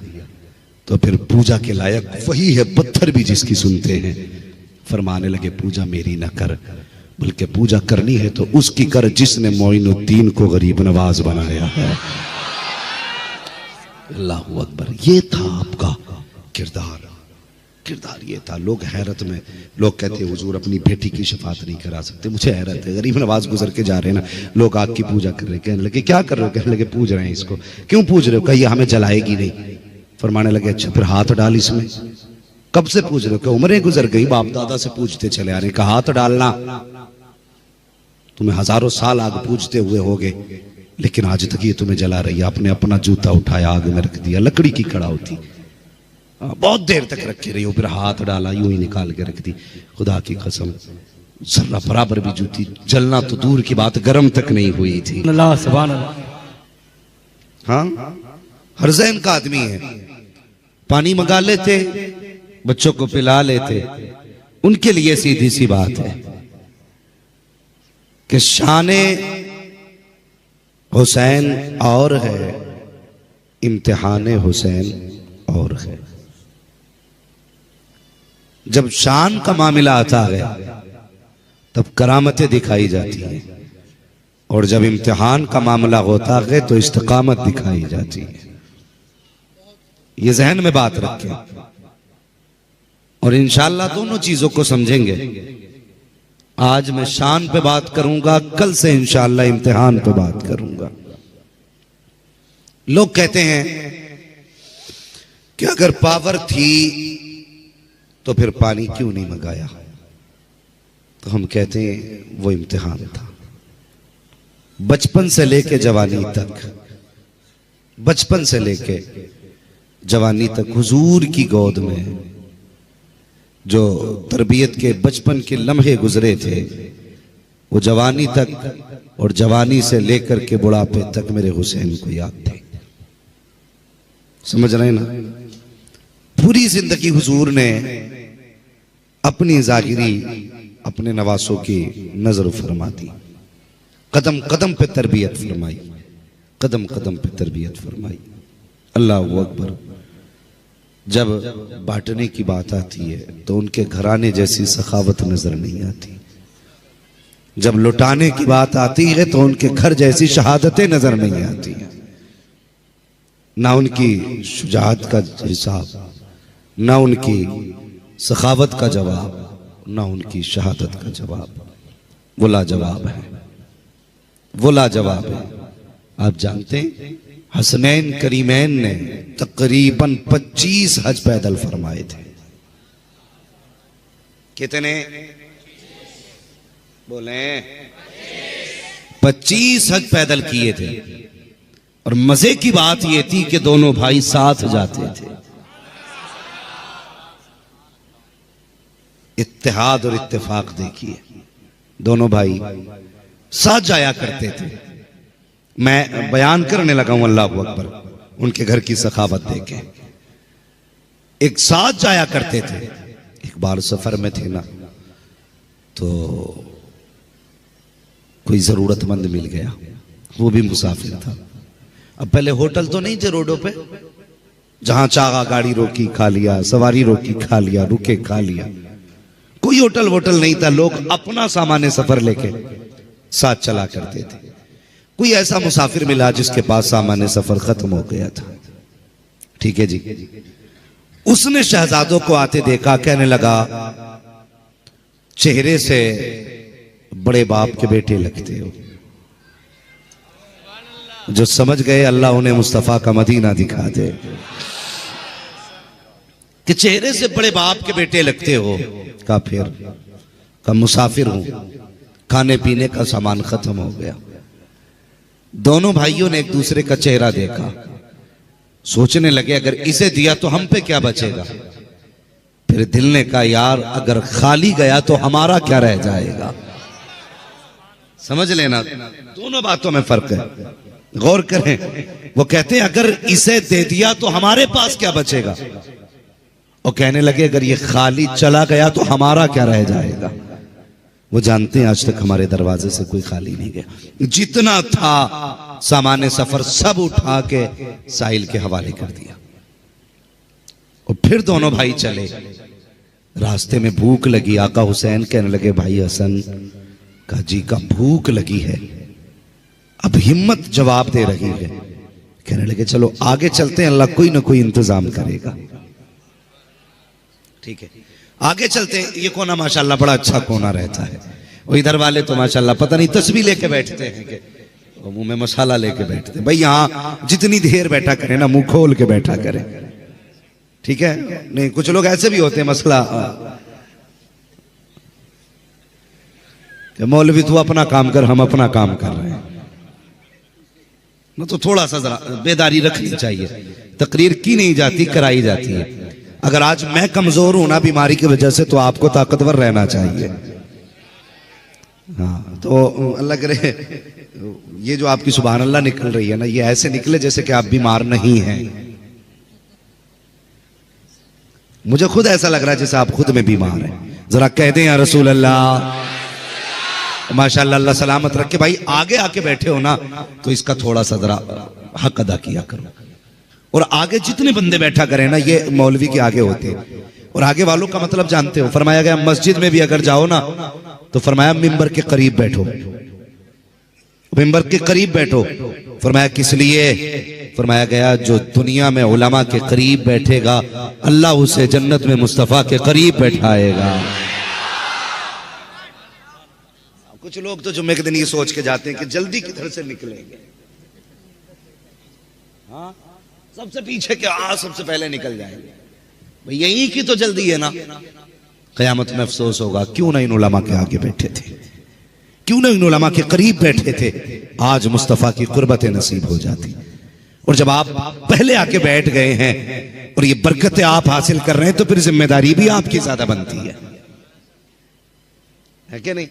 Speaker 3: तो फिर पूजा के लायक वही है, पत्थर भी जिसकी सुनते हैं। फरमाने लगे पूजा मेरी न कर, बल्कि पूजा करनी है तो उसकी कर जिसने मोइनुद्दीन को गरीब नवाज बनाया है। अल्लाह अकबर। ये था आपका किरदार, किरदार ये था। लोग हैरत में, लोग कहते हैं हुजूर अपनी बेटी की शफात नहीं करा सकते। मुझे हैरत है, गरीब नवाज गुजर के जा रहे हैं ना, लोग आग की पूजा कर रहे हैं। कहने लगे क्या कर रहे हो? कहने लगे पूज रहे हैं इसको। क्यों पूज रहे हो? कहिए हमें जलाएगी नहीं। फरमाने लगे अच्छा फिर हाथ डाल इसमें। कब से पूज रहे हो? क्या उम्रें गुजर गई, बाप दादा से पूजते चले आ रहे। कहा हाथ डालना, तुम्हें हजारों साल आग पूजते हुए होगे लेकिन आज तक ये तुम्हें जला रही है। आपने अपना जूता उठाया आग में रख दिया, लकड़ी की कड़ा होती, बहुत देर तक रखे रही हो, फिर हाथ डाला यूं ही निकाल के रख दी। खुदा की कसम जर्रा बराबर भी जूती जलना तो दूर की बात गर्म तक नहीं हुई थी।
Speaker 2: अल्लाह सुभान अल्लाह।
Speaker 3: हाँ हरजैन का आदमी है, पानी मंगा लेते, बच्चों को पिला लेते। उनके लिए सीधी सी बात है कि शाने हुसैन और है, इम्तिहाने हुसैन और है। जब शान का मामला आता है तब करामतें दिखाई जाती हैं, और जब इम्तिहान का मामला होता है तो इस्तिकामत दिखाई जाती है। ये जहन में बात रखें और इंशाअल्लाह दोनों चीजों को समझेंगे। आज मैं शान पे बात करूंगा, कल से इंशाअल्लाह इम्तिहान पे बात करूंगा। लोग कहते हैं कि अगर पावर थी तो फिर पानी क्यों नहीं मंगाया? तो हम कहते हैं वो इम्तिहान था। बचपन से लेके जवानी तक, बचपन से लेके जवानी तक हुजूर की गोद में जो तरबियत के बचपन के लम्हे गुजरे थे, वो जवानी तक और जवानी से लेकर के बुढ़ापे तक मेरे हुसैन को याद थे। समझ रहे ना? पूरी जिंदगी हुजूर ने अपनी जागिरी अपने नवासों की नजर फरमा दी, कदम कदम पे तरबियत फरमाई, कदम कदम पे तरबियत फरमाई। अल्लाह अकबर। जब बांटने की बात आती है तो उनके घराने जैसी सखावत नजर नहीं आती, जब लुटाने की बात आती है तो उनके घर जैसी शहादतें नजर नहीं आती हैं। ना उनकी शुजाअत का हिसाब, ना उनकी सखावत का जवाब, ना उनकी शहादत का जवाब। वो लाजवाब है, वो लाजवाब है। आप जानते हैं हसनैन करीमैन ने तकरीबन 25 हज पैदल फरमाए थे। कितने बोले? 25 हज पैदल किए थे। और मजे की बात यह थी कि दोनों भाई साथ जाते थे। इत्तेहाद और इत्तेफाक देखिए, दोनों भाई साथ जाया करते थे। मैं बयान करने लगा हूं अल्लाह अकबर, उनके घर की सखावत देखे। एक साथ जाया करते थे। एक बार सफर में थे ना, तो कोई जरूरतमंद मिल गया, वो भी मुसाफिर था। अब पहले होटल तो नहीं थे रोडों पे, जहां चाहा गाड़ी रोकी खा लिया, सवारी रोकी खा लिया, रुके खा लिया। कोई होटल वोटल नहीं था, लोग अपना सामान सफर लेके साथ चला करते थे। कोई ऐसा मुसाफिर मिला जिसके पास सामान सफर खत्म हो गया था। ठीक है जी, उसने शहजादों को आते देखा, कहने लगा चेहरे से बड़े बाप के बेटे लगते हो। जो समझ गए अल्लाह उन्हें मुस्तफा का मदीना दिखा दे, कि चेहरे से बड़े बाप के बेटे लगते हो। का फिर का मुसाफिर हूं, खाने पीने का सामान खत्म हो गया। दोनों भाइयों ने एक दूसरे का चेहरा देखा, सोचने लगे अगर इसे दिया तो हम पे क्या बचेगा। फिर दिल ने कहा यार अगर खाली गया तो हमारा क्या रह जाएगा। समझ लेना, दोनों बातों में फर्क है, गौर करें। वो कहते हैं अगर इसे दे दिया तो हमारे पास क्या बचेगा, और कहने लगे अगर ये खाली चला गया तो हमारा क्या रह जाएगा। वो जानते हैं आज तक हमारे दरवाजे से कोई खाली नहीं गया। जितना था सामान सफर सब उठा के साहिल के हवाले कर दिया। और फिर दोनों भाई चले। रास्ते में भूख लगी, आका हुसैन कहने लगे भाई हसन का जी का भूख लगी है। अब हिम्मत जवाब दे रही है, कहने लगे चलो आगे चलते हैं, अल्लाह कोई ना कोई इंतजाम करेगा। ठीक है, आगे चलते हैं। ये कोना माशाल्लाह बड़ा अच्छा कोना रहता है। और इधर वाले तो माशाल्लाह पता नहीं तस्वीर लेके बैठते हैं कि मुंह में मसाला लेके बैठते हैं। भाई यहाँ जितनी देर बैठा करें ना, मुंह खोल के बैठा करें। ठीक है, नहीं कुछ लोग ऐसे भी होते हैं, मसला कि मौलवी तू अपना काम कर, हम अपना काम कर रहे हैं ना। तो थोड़ा सा जरा बेदारी रखनी चाहिए। तकरीर की नहीं जाती, कराई जाती है। अगर आज मैं कमजोर हूं ना बीमारी की वजह से, तो आपको ताकतवर रहना चाहिए। हाँ, तो अल्लाह करे ये जो आपकी सुभान अल्लाह निकल रही है ना, ये ऐसे निकले जैसे कि आप बीमार नहीं हैं। मुझे खुद ऐसा लग रहा है जैसे आप खुद में बीमार हैं। जरा कह दें या रसूल अल्लाह, माशाअल्लाह, अल्लाह सलामत रखे। भाई आगे आके बैठे हो ना, तो इसका थोड़ा सा जरा हक अदा किया करो। और आगे जितने बंदे बैठा करें ना, ये मौलवी के आगे होते हैं। और आगे वालों का मतलब जानते हो, फरमाया गया मस्जिद में भी अगर जाओ ना, तो फरमाया मिंबर के करीब बैठो, मिंबर के करीब बैठो। फरमाया किस लिए? फरमाया गया जो दुनिया में उलमा के करीब बैठेगा, अल्लाह उसे जन्नत में मुस्तफा के करीब बैठाएगा। कुछ लोग तो जुम्मे के दिन ये सोच के जाते हैं कि जल्दी किधर से निकलेंगे। हाँ, सबसे पीछे क्या, सबसे पहले निकल जाएंगे। भाई यही की तो जल्दी है ना। क़यामत में अफसोस होगा, क्यों ना इन उलमा के आगे बैठे थे, क्यों ना इन उलमा के करीब बैठे थे। आज मुस्तफ़ा की कुर्बत नसीब हो जाती। और जब आप पहले आके बैठ गए हैं और ये बरकतें आप हासिल कर रहे हैं तो फिर जिम्मेदारी भी आपकी ज्यादा बनती है कि नहीं?